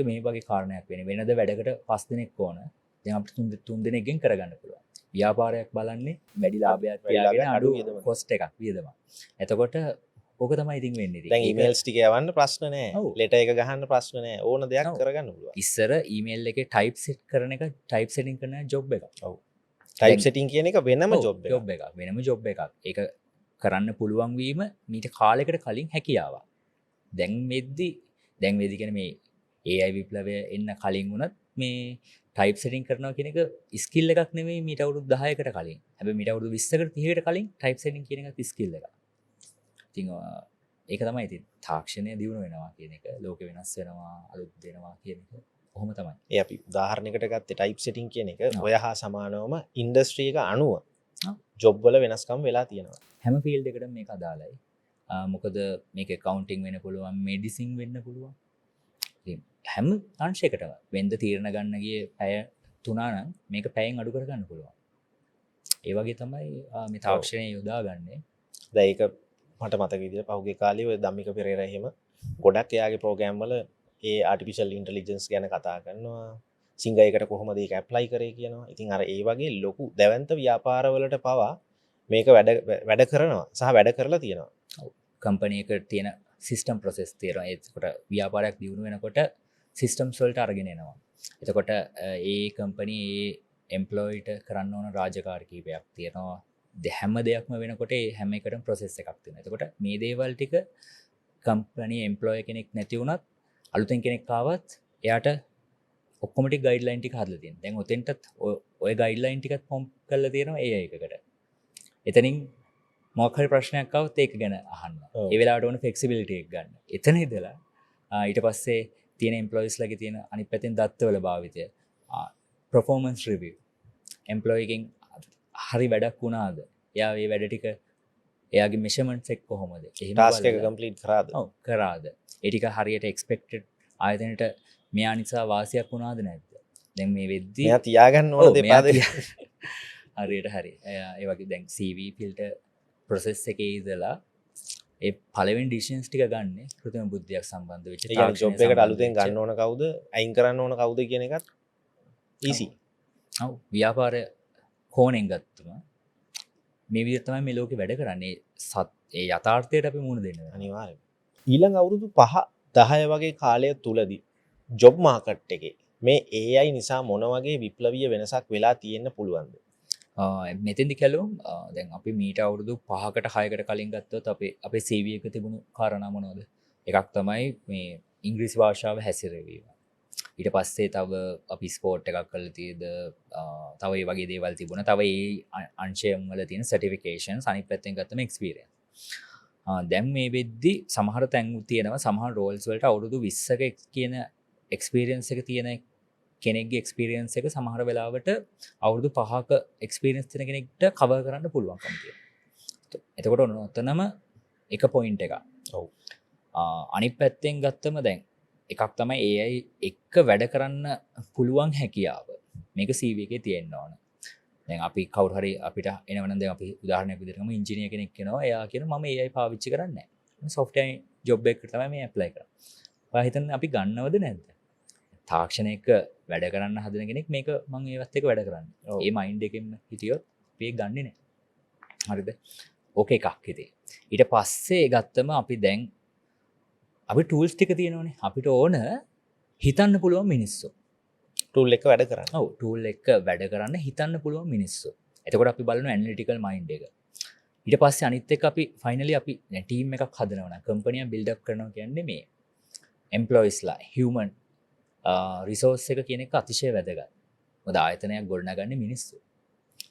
මේ වගේ කාරණයක් වෙන්නේ. වෙනද වැඩකට 5 දිනක් ඕන. දැන් අපිට 3 දිනකින් කරගන්න පුළුවන්. ව්‍යාපාරයක් බලන්නේ වැඩි ලාභයක් තියාගෙන අඩු කොස්ට් එකක් වියදමක්. එතකොට ඕක තමයි ඉතින් වෙන්නේ ඉතින්. දැන් ඒක ඊමේල්ස් ටික යවන්න ප්‍රශ්න නෑ. ඔව්. ලෙටර් එක ගහන්න ප්‍රශ්න නෑ. ඕන දෙයක් ඔව්. කරගන්න පුළුවන්. ඉස්සර ඊමේල් එකේ ටයිප් සෙට් කරන එක ටයිප් සෙටින් කරන ජොබ් එකක්. ඔව්. ටයිප් සෙටින් කියන එක වෙනම ජොබ් එකක්. ජොබ් එකක් වෙනම ජොබ් එකක්. ඒක කරන්න පුළුවන් වීම මීට කාලයකට කලින් හැකියාවක්. දැන් වෙද්දි කියන මේ AI විප්ලවය එන්න කලින් වුණත් මේ ටයිප් සෙටින් කරනවා කියන එක ස්කිල් එකක් නෙමෙයි මීට අවුරුදු 10කට කලින්. හැබැයි මීට අවුරුදු 20කට 30කට කලින් ටයිප් සෙටින් කියන එකත් ස්කිල් එකක්. ඉතින් ඒක තමයි ඉතින් තාක්ෂණය දියුණු වෙනවා කියන එක, ලෝකෙ වෙනස් වෙනවා, අලුත් දෙනවා කියන එක කොහොම තමයි. ඒ අපි උදාහරණයකට ගත්තේ ටයිප් සෙටින් කියන එක ඔය හා සමානවම ඉන්ඩස්ට්‍රි එක අනුව ජොබ් වල වෙනස්කම් වෙලා තියෙනවා. හැම ෆීල්ඩ් එකකටම මේක අදාළයි. මොකද මේක කවුන්ටිං වෙන්න පුළුවන්, මෙඩිසින් වෙන්න පුළුවන්. ඉතින් හැම අංශයකටම වෙන්ද තීරණ ගන්න ගියේ පැය 3 නම් මේක පැයෙන් අඩු කරගන්න පුළුවන්. ඒ වගේ තමයි මේ තාක්ෂණය යොදාගන්නේ. දැන් ඒක මට මතක විදිහට පහුගිය කාලේ ඔය ධම්මික පෙරේරා එහෙම ගොඩක් එයාගේ ප්‍රෝග්‍රෑම් වල ඒ ආටිෆිෂල් ඉන්ටෙලිජන්ස් ගැන කතා කරනවා. සිංගයකට කොහොමද ඒක ඇප්ලයි කරේ කියනවා. ඉතින් අර ඒ වගේ ලොකු දැවැන්ත ව්‍යාපාරවලට පවා මේක වැඩ කරනවා සහ වැඩ කරලා තියෙනවා. කම්පැනි එකට තියෙන සිස්ටම් ප්‍රොසෙස් තියෙනවා. ඒකට ව්‍යාපාරයක් දියුණු වෙනකොට සිස්ටම්ස් වලට අරගෙන එනවා. එතකොට ඒ කම්පැනි ඒ එම්ප්ලොයිට කරන්න ඕන රාජකාරී කීපයක් තියෙනවා. හැම දෙයක්ම වෙනකොට ඒ හැම එකටම ප්‍රොසෙස් එකක් තියෙනවා. එතකොට මේ දේවල් ටික කම්පැනි එම්ප්ලොයි කෙනෙක් නැති වුණත් අලුතෙන් කෙනෙක් ආවත් එයාට ඔක්කොම ටික ගයිඩ්ලයින් ටික හදලා තියෙනවා. දැන් ඔතෙන්ටත් ඔය ගයිඩ්ලයින් ටිකත් පොම්ප් කරලා තියෙනවා AI එකකට. එතනින් මොකක් හරි ප්‍රශ්නයක් ආවොත් ඒක ගැන අහන්න. ඒ වෙලාවට ඕන ෆ්ලෙක්සිබිලිටි එක ගන්න. එතන ඉඳලා ඊට පස්සේ තියෙන එම්ප්ලොයිස් ලගේ තියෙන අනිත් පැත්තෙන් දත්තවල භාවිතය. performance review. එම්ප්ලොයි එකෙන් හරි වැඩක් වුණාද? එයා මේ වැඩ ටික එයාගේ මෙෂර්මන්ට්ස් එක කොහොමද? එහෙම ටාස්ක් එක කම්ප්ලීට් කරාද? ඔව් කරාද? ඒ ටික හරියට එක්ස්පෙක්ටඩ් ආයතනයට මෙයා නිසා වාසියක් වුණාද නැද්ද? දැන් මේ වෙද්දි මෙයා තියාගන්න ඕන දෙපාද හරියට හරි. ඒ වගේ දැන් CV ෆිල්ටර් ප්‍රොසෙස් එකේ ඉඳලා ඒ පළවෙනි ඩිසිෂන්ස් ටික ගන්න කෘත්‍රිම බුද්ධියක් සම්බන්ධ වෙච්ච තාක්ෂණය ජොබ් එකට අලුතෙන් ගන්න ඕන කවුද? අයින් කරන්න ඕන කවුද කියන එකත් ඊසි. ඔව් ව්‍යාපාරය කෝණෙන් ගත්තම මේ විදිහට තමයි මේ ලෝකේ වැඩ කරන්නේ. ඒ යථාර්ථයට අපි මුහුණ දෙන්න වෙනවා. අනිවාර්යයෙන්. ඊළඟ අවුරුදු 5-10 වගේ කාලය තුලදී ජොබ් මාකට් එකේ මේ AI නිසා මොන වගේ විප්ලවීය වෙනසක් වෙලා තියෙන්න පුළුවන්ද? මෙතෙන්දි කැලුම් දැන් අපි මීට අවුරුදු 5කට 6කට කලින් ගත්තොත් අපේ CV එක තිබුණු කාරණා මොනවද? එකක් තමයි මේ ඉංග්‍රීසි භාෂාව හැසිරවීම. ඊට පස්සේ තව අපි ස්පෝර්ට් එකක් කරලා තියෙද තව ඒ වගේ දේවල් තිබුණා. තව ඒ අංශයන් වල තියෙන සර්ටිෆිකේෂන්ස් අනිත් පැත්තෙන් ගත්තම එක්ස්පීරියන්ස්. දැන් මේ වෙද්දි සමහර තැන් තියෙනවා සමහර රෝල්ස් වලට අවුරුදු 20ක කියන එක්ස්පීරියන්ස් එක තියෙන කෙනෙක්ගේ එක්ස්පීරියන්ස් එක සමහර වෙලාවට අවුරුදු 5ක එක්ස්පීරියන්ස් තියෙන කෙනෙක්ට කවර් කරන්න පුළුවන්කම තියෙනවා. එතකොට ඔතනම එක පොයින්ට් එකක්. ඔව්. අනිත් පැත්තෙන් ගත්තම දැන් එකක් තමයි AI එක්ක වැඩ කරන්න පුළුවන් හැකියාව. මේක CV එකේ තියෙන්න ඕන. දැන් අපි කවුරු හරි අපිට එනවනම් දැන් අපි උදාහරණයක් විදිහට ගමු ඉංජිනේර කෙනෙක් කෙනවා. එයා කියනවා මම AI පාවිච්චි කරන්නේ නැහැ. සොෆ්ට්වෙයාර් ජොබ් එකකට තමයි මේ ඇප්ලයි කරන්නේ. ඔයා හිතන්නේ අපි ගන්නවද නැද්ද? තාක්ෂණයක වැඩ කරන්න හදන කෙනෙක් මේක මම ඒවත් එක වැඩ කරන්නේ. ඒ මයින්ඩ් එකෙන් හිටියොත් අපි ගන්නෙ නැහැ. හරිද? ඕක එකක් ඉතින්. ඊට පස්සේ ගත්තම අපි දැන් අපි ටූල්ස් ටික තියෙනවනේ. අපිට ඕන හිතන්න පුළුවන් මිනිස්සු. ටූල් එක වැඩ කරන්න. ඔව් ටූල් එක වැඩ කරන්න හිතන්න පුළුවන් මිනිස්සු. එතකොට අපි බලනවා ඇනලිටිකල් මයින්ඩ් එක. ඊට පස්සේ අනිත් එක අපි ෆයිනලි අපි දැන් ටීම් එකක් හදනවා නම් කම්පැනි එක බිල්ඩ් අප් කරනවා කියන්නේ මේ එම්ප්ලොයිස්ලා හියුමන් රිසෝස් එක කියන එක අතිශය වැදගත්. මොකද ආයතනයක් ගොඩනගන්නේ මිනිස්සු.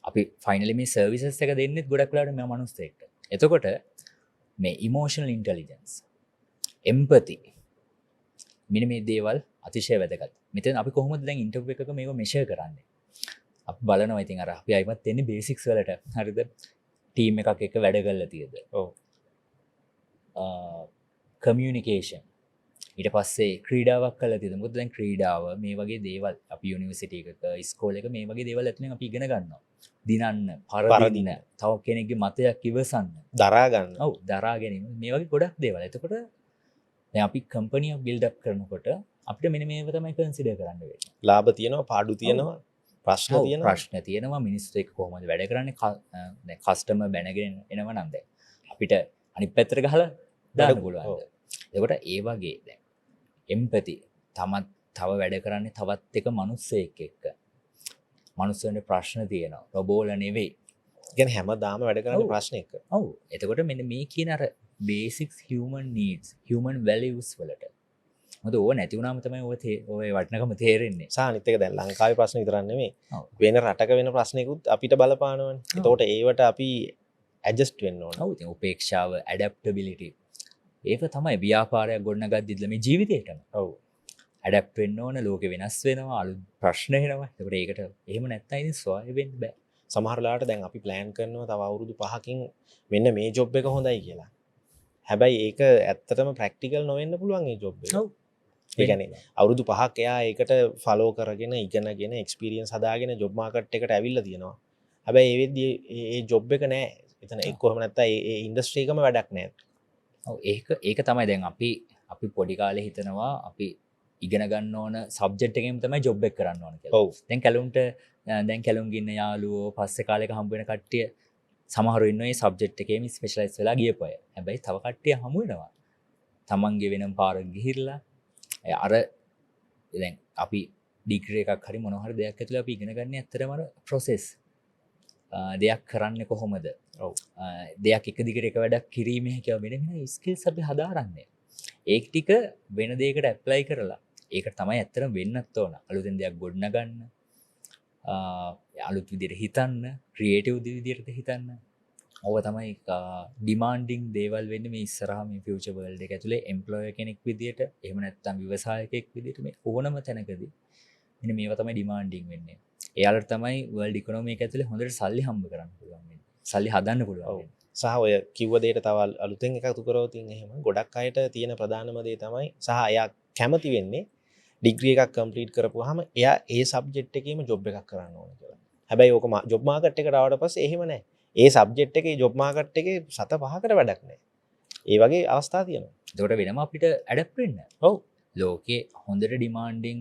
අපි ෆයිනලි මේ සර්විසස් එක දෙන්නේ ගොඩක් වෙලාවට මේ මනුස්සයෙක්ට. එතකොට මේ ඉමෝෂනල් ඉන්ටෙලිජන්ස්, එම්පති මෙන්න මේ දේවල් අතිශය වැදගත්. මෙතන අපි කොහොමද දැන් ඉන්ටර්විව් එකක මේක මෙෂර් කරන්නේ? අපි බලනවා ඉතින් අර අපි ආයිමත් එන්නේ බේසික්ස් වලට. හරිද? ටීම් එකක් එක්ක වැඩ කරලා තියෙද. ඔව්. කමියුනිකේෂන් ඊට පස්සේ ක්‍රීඩාවක් කළා තියෙද. මොකද දැන් ක්‍රීඩාව මේ වගේ දේවල් අපි යුනිවර්සිටි එකක ඉස්කෝලේ එක මේ වගේ දේවල් ඇතුලෙන් අපි ඉගෙන ගන්නවා. දිනන්න, පරදින්න, තව කෙනෙක්ගේ මතයක් ඉවසන්න, දරා ගන්න. ඔව් දරා ගැනීම මේ වගේ ගොඩක් දේවල්. එතකොට දැන් අපි කම්පැනියක් බිල්ඩ් අප් කරනකොට අපිට මෙන්න මේව තමයි කන්සිඩර් කරන්න වෙන්නේ. ලාභ තියෙනවා, පාඩු තියෙනවා, ප්‍රශ්න තියෙනවා. ප්‍රශ්න තියෙනවා, මිනිස්සු එක්ක කොහොමද වැඩ කරන්නේ, දැන් කස්ටමර් බැනගෙන එනවා නම් දැන් අපිට අනිත් පැත්තට ගහලා දාන්න පුළුවන්ද? එතකොට ඒ වගේ දැන් එම්පති තමත් තව වැඩ කරන්නේ තවත් එක මිනිස්සෙක් එක්ක. මිනිස්සුන්ට ප්‍රශ්න තියෙනවා. රොබෝල නෙවෙයි. ගැන හැමදාම වැඩ කරන්න ඔව්. ප්‍රශ්න එක ඔව්. එතකොට මෙන්න මේ කියන අර basics human needs, human values වලට. මොකද ඕව නැති වුණාම තමයි ඔය වටිනකම තේරෙන්නේ. සානිත් එක දැන් ලංකාවේ ප්‍රශ්න විතරක් නෙමෙයි ඔව්. වෙන රටක වෙන ප්‍රශ්නයකුත් අපිට බලපානවනේ. එතකොට ඒවට අපි ඇඩ්ජස්ට් වෙන්න ඕන. ඔව්. ඉතින් උපේක්ෂාව, adaptability ඒක තමයි ව්‍යාපාරයක් ගොඩනගද්දිද මේ ජීවිතේටම. ඔව්. ඇඩප්ට් වෙන්න ඕන. ලෝකෙ වෙනස් වෙනවා. අලුත් ප්‍රශ්න එනවා. ඒකට ඒකට එහෙම නැත්නම් ඉතින් සොය වෙන්න බෑ. සමහර වෙලාවට දැන් අපි ප්ලෑන් කරනවා තව අවුරුදු 5කින් මෙන්න මේ ජොබ් එක හොඳයි කියලා. හැබැයි ඒක ඇත්තටම ප්‍රැක්ටිකල් නොවෙන්න පුළුවන් ඒ ජොබ් එක. ඔව්. ඒ කියන්නේ අවුරුදු 5ක් එයා ඒකට ෆලෝ කරගෙන ඉගෙනගෙන එක්ස්පීරියන්ස් හදාගෙන ජොබ් මාකට් එකට ඇවිල්ලා තියෙනවා. හැබැයි ඒ වෙද්දී ඒ ජොබ් එක නෑ. එතන එක්ක කොහොම නැත්නම් ඒ ඉන්ඩස්ට්‍රි එකම වැඩක් නෑ. ඔව්. ඒක තමයි දැන් අපි පොඩි කාලේ හිතනවා අපි ඉගෙන ගන්න ඕන සබ්ජෙක්ට් එකෙන් තමයි ජොබ් එක කරන්න ඕන කියලා. ඔව්. දැන් කැලුම් ගින්න යාළුවෝ පස්සේ කාලෙක හම්බ වෙන කට්ටිය සමහරු ඉන්නවා මේ සබ්ජෙක්ට් එකේම ස්පෙෂලායිස් වෙලා ගියපු අය. හැබැයි තව කට්ටිය හමු වෙනවා. තමන්ගේ වෙනම පාරක් ගිහිල්ලා අර දැන් අපි ඩිග්‍රී එකක් හරි මොනවා හරි දෙයක් ඇතුළේ අපි ඉගෙන ගන්න ඇත්තටම අර ප්‍රොසෙස් දෙයක් කරන්නේ කොහොමද? ඔව්. දෙයක් එක දිගට එක වැඩක් කිරීමේ හැකියාව වෙන ස්කිල්ස් අපි හදාරන්නේ. ඒක ටික වෙන දෙයකට ඇප්ලයි කරලා ඒක තමයි ඇත්තටම වෙන්නත් ඕන. අලුතෙන් දෙයක් ගොඩනගන්න, අලුත් විදිහට හිතන්න, ක්‍රියේටිව් විදිහට හිතන්න. ඕව තමයි ඩිමාන්ඩින් දේවල් වෙන්නේ මේ ඉස්සරහා මේ ෆියුචර් වර්ල්ඩ් එක ඇතුලේ එම්ප්ලොයර් කෙනෙක් විදිහට, එහෙම නැත්නම් ව්‍යවසායකයෙක් විදිහට මේ ඕනම තැනකදී මෙන්න මේවා තමයි ඩිමාන්ඩින් වෙන්නේ. එයාලට තමයි වර්ල්ඩ් ඉකොනොමි එක ඇතුලේ හොඳට සල්ලි හම්බ කරන්න පුළුවන් වෙන්නේ. සල්ලි හදන්න පුළුවන් වෙන්නේ. සහ ඔය කිව්ව දෙයට තව අලුතෙන් එකතු කරවොත් එහෙම ගොඩක් අයට තියෙන ප්‍රධානම දේ තමයි සහ එයා කැමති වෙන්නේ ඩිග්‍රී එකක් කම්ප්ලීට් කරපුවාම එයා ඒ සබ්ජෙක්ට් එකේම ජොබ් එකක් කරන්න ඕන කියලා. හැබැයි ඕක ජොබ් මාකට් එකට ආවට පස්සේ එහෙම නැහැ. ඒ සබ්ජෙක්ට් එකේ ජොබ් මාකට් එකේ සත පහකට වැඩක් නැහැ. ඒ වගේ අවස්ථා තියෙනවා. ඒකට වෙනම අපිට ඇඩප්ට් වෙන්න. ඔව්. ලෝකේ හොඳට ඩිමාන්ඩින්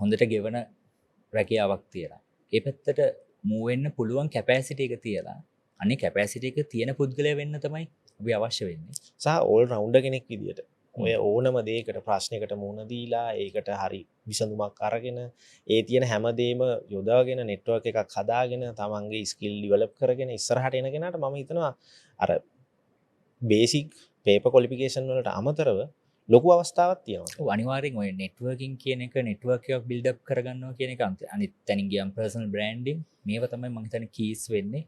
හොඳට ගෙවන රැකියාවක් තියලා. ඒ පැත්තට මූව් වෙන්න පුළුවන් කැපැසිටි එක තියලා අනේ කැපැසිටි එක තියෙන පුද්ගලයා වෙන්න තමයි අපි අවශ්‍ය වෙන්නේ. සහ ඕල් රවුන්ඩර් කෙනෙක් විදියට ඔය ඕනම දෙයකට ප්‍රශ්නයකට මුහුණ දීලා ඒකට හරි විසඳුමක් අරගෙන ඒ තියෙන හැමදේම යොදාගෙන නෙට්වර්ක් එකක් හදාගෙන තමන්ගේ ස්කිල් ඩිවෙලොප් කරගෙන ඉස්සරහට එන කෙනාට මම හිතනවා අර බේසික් පේපර් ක්වොලිෆිකේෂන් වලට අමතරව ලොකු අවස්ථාවක් තියෙනවා. ඔව් අනිවාර්යෙන් ඔය නෙට්වර්කින් කියන එක නෙට්වර්ක් එකක් බිල්ඩ් අප් කරගන්නවා කියන එක අනිත් තැනින් ගියම් පර්සනල් බ්‍රෑන්ඩින් මේවා තමයි මම හිතන්නේ කීස් වෙන්නේ.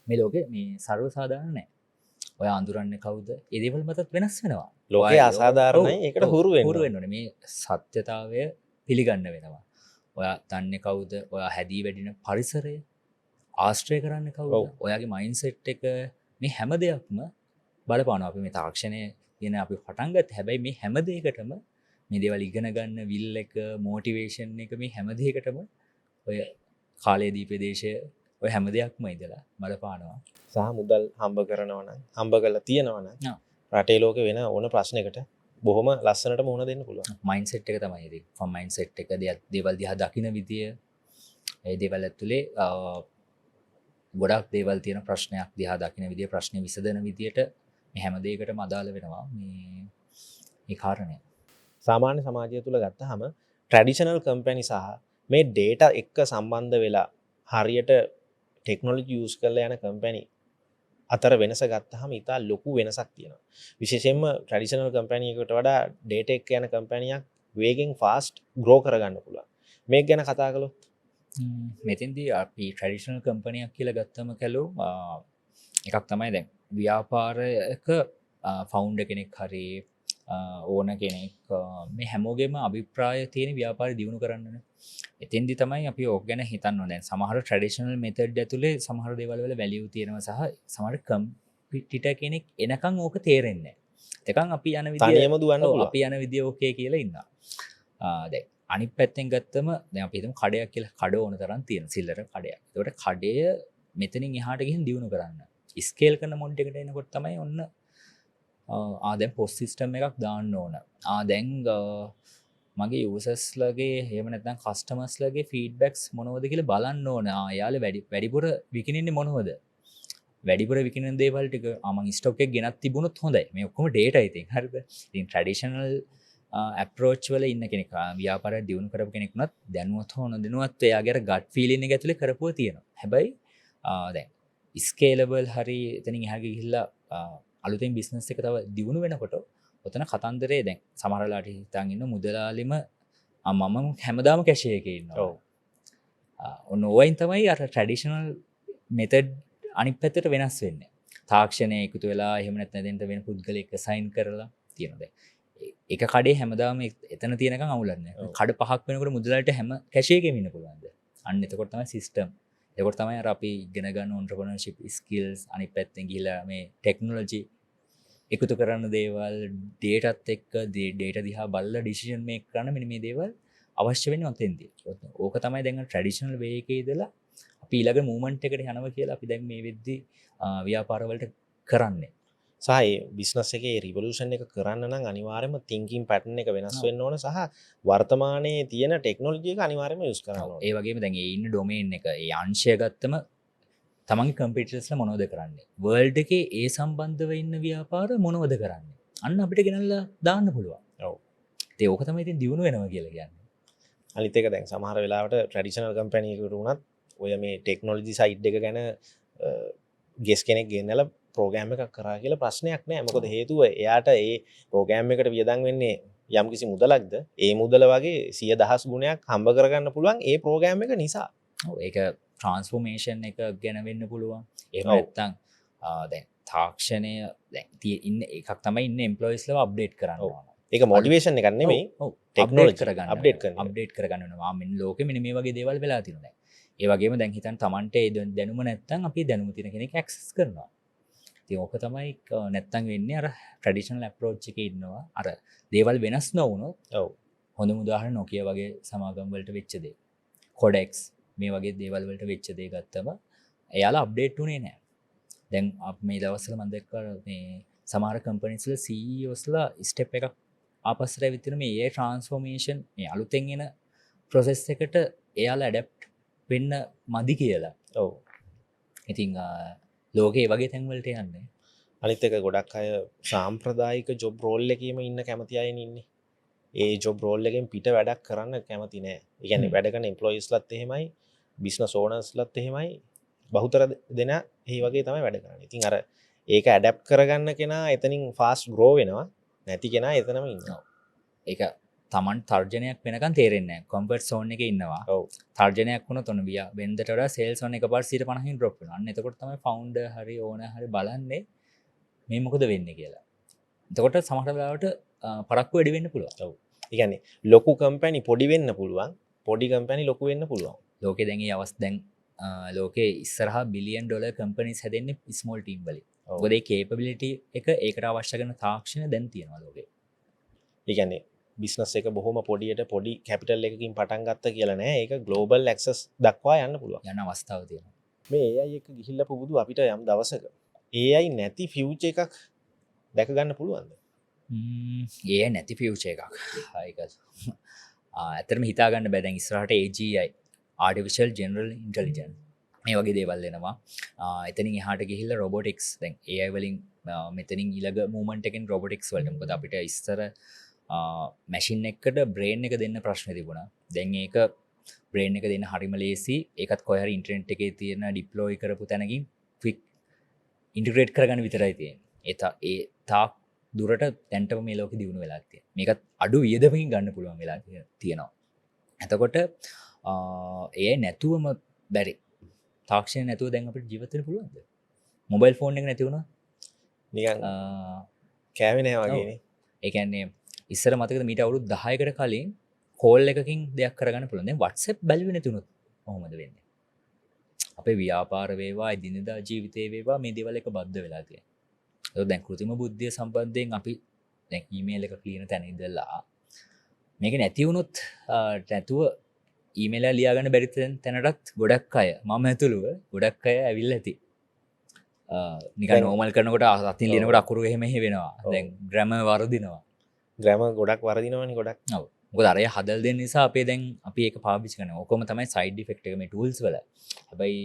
මේ ලෝකේ මේ සර්ව සාධාරණ නැහැ. ඔය අඳුරන්නේ කවුද? ඒ දේවල් මතත් වෙනස් වෙනවා. ලෝකේ අසාධාරණයි. ඒකට හුරු වෙන්න ඕනේ. මේ සත්‍යතාවය පිළිගන්න වෙනවා. ඔයා දන්නේ කවුද? ඔයා හැදී වැඩින පරිසරය ආශ්‍රය කරන්නේ කවුද? ඔයාගේ මයින්ඩ්සෙට් එක මේ හැම දෙයක්ම බලපානවා. අපි මේ තාක්ෂණය කියන අපි පටන් ගත්ත. හැබැයි මේ හැම දෙයකටම මේ දේවල් ඉගෙන ගන්න විල් එක, මොටිවේෂන් එක මේ හැම දෙයකටම ඔය කාලයේ දීපදේශය ඔය හැම දෙයක්ම ඉදලා බලපානවා. සහ මුදල් හම්බ කරනවා නම් හම්බ කරලා තියෙනවා නම් රටේ ලෝකේ වෙන ඕන ප්‍රශ්නයකට බොහොම ලස්සනට මුහුණ දෙන්න පුළුවන්. මයින්ඩ්සෙට් එක තමයි ඉතින්. මයින්ඩ්සෙට් එක දේවල් දිහා දකින විදිය ඒ දේවල් ඇතුලේ ගොඩක් දේවල් තියෙන ප්‍රශ්නයක් දිහා දකින විදිය, ප්‍රශ්නේ විසඳන විදියට මේ හැම දෙයකටම අදාළ වෙනවා මේ කාරණය. සාමාන්‍ය සමාජය තුළ ගත්තාම ට්‍රැඩිෂනල් කම්පැනි සහ මේ ඩේටා එක්ක සම්බන්ධ වෙලා හරියට ටෙක්නොලොජි යූස් කරලා යන කම්පැනි අතර වෙනස ගත්තාම ඉතා ලොකු වෙනසක් තියෙනවා. විශේෂයෙන්ම ට්‍රැඩිෂනල් කම්පැනි එකකට වඩා ඩේටා එක්ක යන කම්පැනියක් වේගෙන් ෆාස්ට් ග්‍රෝ කරගන්න පුළුවන්. මේක ගැන කතා කළොත් මෙතෙන්දී අපි ට්‍රැඩිෂනල් කම්පැනියක් කියලා ගත්තම කළෝ එකක් තමයි දැන් ව්‍යාපාරයක ෆවුන්ඩර් කෙනෙක් හරි ඕන කෙනෙක් මේ හැමෝගෙම අභිප්‍රාය තියෙන ව්‍යාපාරය දියුණු කරන්න. එතෙන්දි තමයි අපි ඕක ගැන හිතන්න ඕනේ. දැන් සමහර ට්‍රැඩිෂනල් මෙතඩ් ඇතුලේ සමහර දේවල් වල වැලියු තියෙනවා සහ සමහර කම්පිටිටර් කෙනෙක් එනකන් ඕක තේරෙන්නේ නැහැ. එතකන් අපි යන විදිය තනියම දුවන්න පුළුවන්. අපි යන විදිය ඕකේ කියලා ඉන්නවා. දැන් අනිත් පැත්තෙන් ගත්තම දැන් අපි හිතමු කඩයක් කියලා. කඩ ඕන තරම් තියෙන සිල්ලර කඩයක්. ඒකට කඩය මෙතනින් එහාට ගිහින් දියුණු කරන්න. ස්කේල් කරන මොඩ් එකට එනකොට තමයි ඔන්න දැන් පොස් සිස්ටම් එකක් දාන්න ඕන. දැන් මගේ යූසර්ස්ලගේ එහෙම නැත්නම් කස්ටමර්ස්ලගේ ෆීඩ්බැක්ස් මොනවද කියලා බලන්න ඕන. යාළුවා වැඩිපුර විකිනින්නේ මොනවද? වැඩිපුර විකින දේවල් ටික මම ස්ටොක් එකක් ගෙනත් තිබුණොත් හොඳයි. මේ ඔක්කොම ඩේටා ඉතින් හරිද? ඉතින් ට්‍රැඩිෂනල් අප්‍රෝච් වල ඉන්න කෙනෙක් ව්‍යාපාරය දියුණු කරපු කෙනෙක් උනත් දැනුවත් හෝ නොදැනුවත් එයාගේ අර ගට් ෆීලින් එක ඇතුලේ කරපුවා තියෙනවා. හැබැයි දැන් ස්කේලබල් හරි එතනින් එහා ගිහිල්ලා අලුතෙන් බිස්නස් එක තව දියුණු වෙනකොට ඔතන කතන්දරේ දැන් සමහර වෙලාවට හිතාගෙන ඉන්න මුදලාලිම මම හැමදාම කැෂේ එකේ ඉන්නවා. ඔන්න ඕවයින් තමයි අර ට්‍රැඩිෂනල් මෙතඩ් අනිත් පැත්තට වෙනස් වෙන්නේ. තාක්ෂණය එකතු වෙලා එහෙම නැත්නම් එතෙන්ට වෙන පුද්ගලෙක් සයින් කරලා තියෙනවා. දැන් එක කඩේ හැමදාම එතන තියෙනකන් අවුලක් නැහැ. කඩ පහක් වෙනකොට මුදලාලිට හැම කැෂේ එකේම ඉන්න පුළුවන්ද? අන්න එතකොට තමයි සිස්ටම්. එතකොට තමයි අර අපි ඉගෙන ගන්න entrepreneurship skills අනිත් පැත්තෙන් ගිහිලා මේ ටෙක්නොලොජි එකතු කරන දේවල් ඩේටාත් එක්ක ඩේටා දිහා බලලා ඩිසිෂන් මේක් කරන්න මෙන්න මේ දේවල් අවශ්‍ය වෙන්නේ ඔතෙන්දී. ඕක තමයි දැන් ට්‍රැඩිෂනල් වේ එකේ ඉඳලා අපි ඊළඟ මූවමන්ට් එකට යනවා කියලා අපි දැන් මේ වෙද්දි ව්‍යාපාර වලට කරන්නේ. සහ ඒ බිස්නස් එකේ රිවොලූෂන් එක කරන්න නම් අනිවාර්යයෙන්ම තින්කින් පැටර්න් එක වෙනස් වෙන්න ඕන සහ වර්තමානයේ තියෙන ටෙක්නොලොජි එක අනිවාර්යයෙන්ම යූස් කරන්න ඕන. ඒ වගේම දැන් ඒ ඉන්න ඩොමේන් එක ඒ අංශය ගත්තම තමන්ගේ කම්පියුටර්ස්ලා මොනවද කරන්නේ? වර්ල්ඩ් එකේ ඒ සම්බන්ධව ඉන්න ව්‍යාපාර මොනවද කරන්නේ? අන්න අපිට ගෙනල්ලා දාන්න පුළුවන්. ඔව්. ඒ ඕක තමයි ඉතින් දියුණු වෙනවා කියලා කියන්නේ. අනිත් එක දැන් සමහර වෙලාවට ට්‍රැඩිෂනල් කම්පැනි එකකට වුණත් ඔය මේ ටෙක්නොලොජි සයිඩ් එක ගැන ගෙස් කෙනෙක් ගෙන්නලා ප්‍රෝග්‍රෑම් එකක් කරා කියලා ප්‍රශ්නයක් නෑ. මොකද හේතුව එයාට ඒ ප්‍රෝග්‍රෑම් එකට වියදම් වෙන්නේ යම්කිසි මුදලක්ද ඒ මුදල වගේ 100,000 ගුණයක් හම්බ කරගන්න පුළුවන් ඒ ප්‍රෝග්‍රෑම් එක නිසා. ඔව් ඒක ට්‍රාන්ස්ෆෝමේෂන් එක ගැන වෙන්න පුළුවන්. එහෙම නැත්නම් දැන් තාක්ෂණය දැන් ඉන්න එකක් තමයි ඉන්න එම්ප්ලොයිස්ලව අප්ඩේට් කරන්න ඕන. ඒක මොටිවේෂන් එකක් නෙමෙයි. ටෙක්නොලොජි කරගන්න අප්ඩේට් කරගන්න වෙනවා. මෙන්න ලෝකෙ මෙන්න මේ වගේ දේවල් වෙලා තියෙනවා දැන්. ඒ වගේම දැන් හිතන්න Tamante දැනුම නැත්නම් අපි දැනුම තියෙන කෙනෙක් ඇක්සස් කරනවා. ඉතින් ඕක තමයි නැත්තම් වෙන්නේ අර ට්‍රැඩිෂනල් අප්‍රෝච් එකේ ඉන්නවා. අර දේවල් වෙනස් නොවුනොත් ඔව්. හොඳම උදාහරණ Nokia වගේ සමාගම් වලට වෙච්ච දේ. Codex මේ වගේ දේවල් වලට වෙච්ච දේ ගත්තම එයාලා අප්ඩේට් උනේ නැහැ. දැන් මේ දවස්වල මම දැක්කා මේ සමහර කම්පැනිස් වල CEOs ලා ස්ටෙප් එකක් ආපස්සට ඇවිත් තියෙන මේ AI ට්‍රාන්ස්ෆෝමේෂන් මේ අලුතෙන් එන process එකට එයාලා ඇඩැප්ට් වෙන්න මදි කියලා. ඔව්. ඉතින් ලෝකේ වගේ තැන් වලට යන්නේ. අනිත් එක ගොඩක් අය සාම්ප්‍රදායික ජොබ් රෝල් එකේම ඉන්න කැමති අය ඉන්නේ. ඒ ජොබ් රෝල් එකෙන් පිට වැඩක් කරන්න කැමති නෑ. ඒ කියන්නේ වැඩ කරන එම්ප්ලොයිස්ලාත් එහෙමයි, බිස්නස් ඕනර්ස්ලාත් එහෙමයි. බහුතර දෙනා මේ වගේ තමයි වැඩ කරන්නේ. ඉතින් අර ඒක ඇඩැප්ට් කරගන්න කෙනා එතනින් ෆාස්ට් ග්‍රෝ වෙනවා. නැති කෙනා එතනම ඉන්නවා. ඒක Taman තර්ජනයක් වෙනකන් තේරෙන්නේ නැහැ. කම්ෆර්ට් සෝන් එකේ ඉන්නවා. ඔව්. තර්ජනයක් වුණොත් ඔන්න වෙන්දට වඩා සේල්ස් ඔන්න එකපාරට 50%න් ඩ්‍රොප් වෙනවා. අන්න එතකොට තමයි ෆවුන්ඩර් හරි ඕනර් හරි බලන්නේ මේ මොකද වෙන්නේ කියලා. එතකොට සමහර වෙලාවට පරක්කු වැඩි වෙන්න පුළුවන්. ඔව්. ඒ කියන්නේ ලොකු කම්පැනි පොඩි වෙන්න පුළුවන්. පොඩි කම්පැනි ලොකු වෙන්න පුළුවන්. ලෝකේ දැන් දැන් ලෝකේ ඉස්සරහා බිලියන් ඩොලර් කම්පැනිස් හැදෙන්නේ ස්මෝල් ටීම් වලින්. මොකද ඒ කේපබිලිටි එක ඒකට අවශ්‍ය කරන තාක්ෂණ දැන් තියෙනවා ලෝකේ. ඒ කියන්නේ බිස්නස් එක බොහොම පොඩියට පොඩි කැපිටල් එකකින් පටන් ගත්ත කියලා නෑ. ඒක ග්ලෝබල් ඇක්සස් දක්වා යන්න පුළුවන්. යන අවස්ථාව තියෙනවා. මේ AI එක ගිහිල්ලා පුබුදු අපිට යම් දවසක AI නැති ෆියුචර් එකක් දැක ගන්න පුළුවන්ද? ඒ නැති ෆියුචර් එකක්. ඒක ඇත්තටම හිතා ගන්න බෑ. දැන් ඉස්සරහට AGI ආටිෆිෂල් ජෙනරල් ඉන්ටෙලිජන්ස් මේ වගේ දේවල් එනවා. එතනින් එහාට ගිහිල්ලා රොබොටික්ස් දැන් AI වලින් මෙතනින් ඊළඟ මූවමන්ට් එකෙන් රොබොටික්ස් වලට මොකද අපිට ඉස්සර මැෂින් එකට බ්‍රේන් එක දෙන්න ප්‍රශ්න තිබුණා. දැන් ඒක බ්‍රේන් එක දෙන්න හරිම ලේසි. ඒකත් කොහේ හරි ඉන්ටර්නෙට් එකේ තියෙන ඩිප්ලොයි කරපු තැනකින් ක්වික් ඉන්ටිග්‍රේට් කරගන්න විතරයි තියෙන්නේ. ඒ තාක් දුරට දැන්ටම මේ ලෝකෙ දියුණු වෙලා තියෙනවා. මේකත් අඩු වියදමකින් ගන්න පුළුවන් වෙලා තියෙනවා. එතකොට AI නැතුවම බැරි. තාක්ෂණය නැතුව දැන් අපිට ජීවත් වෙන්න පුළුවන්ද? මොබයිල් ෆෝන් එක නැති වුණා නිකන් කෑවේ නෑ වගේනේ. ඒ කියන්නේ ඉස්සර මතකද මීට අවුරුදු 10කට කලින් කෝල් එකකින් දෙයක් කරගන්න පුළුවන්. දැන් WhatsApp බැලුවේ නැති වුණොත් කොහොමද වෙන්නේ? අපේ ව්‍යාපාර වේවා, එදිනෙදා ජීවිතේ වේවා මේ දේවල් එක බද්ධ වෙලා තියෙනවා. ඒක දැන් කෘත්‍රිම බුද්ධිය සම්බන්ධයෙන් අපි දැන් ඊමේල් එක ක්ලියර් තැන ඉඳලා මේක නැති වුණොත් නැතුව ඊමේල් එක ලියා ගන්න බැරි තැනටත් ගොඩක් අය මම ඇතුළුව ගොඩක් අය ඇවිල්ලා ඇති. නිකන් නෝමල් කරනකොට අතින් ලියනකොට අකුරු එහෙම වෙනවා. දැන් ග්‍රැමර් වරදිනවා. ග්‍රැමර් ගොඩක් වරදිනවනේ ගොඩක්. ඔව්. මොකද අර හදල් දෙන්න නිසා අපේ දැන් අපි ඒක පාවිච්චි කරනවා. ඔකම තමයි සයිඩ් ඉෆෙක්ට් එක මේ ටූල්ස් වල. හැබැයි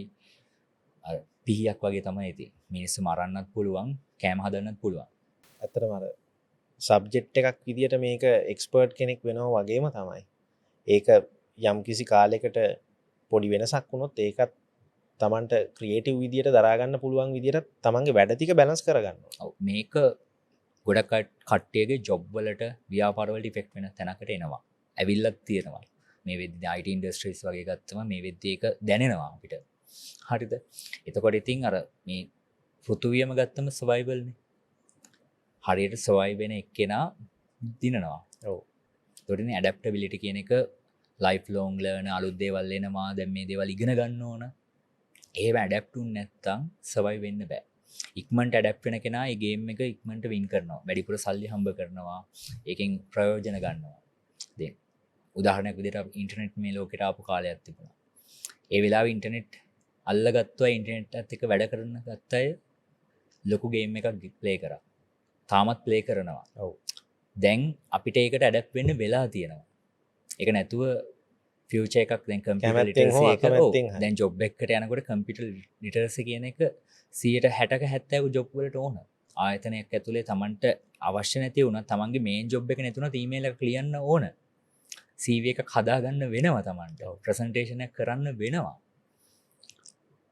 අර පිහියක් වගේ තමයි ඇති. මිනිස්සු මරන්නත් පුළුවන්, කෑම හදන්නත් පුළුවන්. ඇත්තටම අර සබ්ජෙක්ට් එකක් විදියට මේක එක්ස්පර්ට් කෙනෙක් වෙනවා වගේම තමයි. ඒක යම් කිසි කාලයකට පොඩි වෙනසක් වුණොත් ඒකත් තමන්ට ක්‍රියේටිව් විදියට දරා ගන්න පුළුවන් විදියට තමන්ගේ වැඩ ටික බැලන්ස් කරගන්න ඕනේ. ඔව් මේක ගොඩක් කට්ටියගේ ජොබ් වලට ව්‍යාපාර වලට ඉෆෙක්ට් වෙන තැනකට එනවා. ඇවිල්ලත් තියෙනවා. මේ වෙද්දී IT ඉන්ඩස්ට්‍රීස් වගේ ගත්තම මේ වෙද්දී ඒක දැනෙනවා අපිට. හරිද? එතකොට ඉතින් අර මේ පෘථුවියම ගත්තම සර්වයිවල් නේ. හරියට සර්වයිව් වෙන එක්කෙනා දිනනවා. ඔව්. ඒතකොට ඉතින් ඇඩැප්ටබිලිටි කියන එක ලයිෆ් ලොන්ග් ලර්න අලුත් දේවල් එනවා. දැන් මේ දේවල් ඉගෙන ගන්න ඕන. ඒව ඇඩැප්ට් වුනේ නැත්නම් සර්වයිව් වෙන්න බෑ. ඉක්මනට ඇඩැප්ට් වෙන කෙනා ඒ ගේම් එක ඉක්මනට වින් කරනවා. වැඩිපුර සල්ලි හම්බ කරනවා. ඒකෙන් ප්‍රයෝජන ගන්නවා. දැන් උදාහරණයක් විදිහට අපි ඉන්ටර්නෙට් මේ ලෝකෙට ආපු කාලයක් තිබුණා. ඒ වෙලාවේ ඉන්ටර්නෙට් අල්ලගත්තා ඉන්ටර්නෙට් එකත් එක්ක වැඩ කරන ගත්ත අය ලොකු ගේම් එකක් ප්ලේ කරා. තාමත් ප්ලේ කරනවා. ඔව්. දැන් අපිට ඒකට ඇඩැප්ට් වෙන්න වෙලා තියෙනවා. ඒක නැතුව ෆියුචර් එකක් දැන් කම්පියුටර් කැමැත්තෙන් හෝ ලිටරසි එක අකමැත්තෙන් හරි. දැන් ජොබ් එකකට යනකොට කම්පියුටර් ලිටරසි කියන එක 60%ක 70% ජොබ් වලට ඕන. ආයතනයක් ඇතුලේ Tamanට අවශ්‍ය නැති වුණා Tamanගේ මේන් ජොබ් එක නැතුණත් ඊමේල් එකක් ලියන්න ඕන. CV එකක් හදාගන්න වෙනවා Tamanට. ප්‍රසන්ටේෂන් එකක් කරන්න වෙනවා.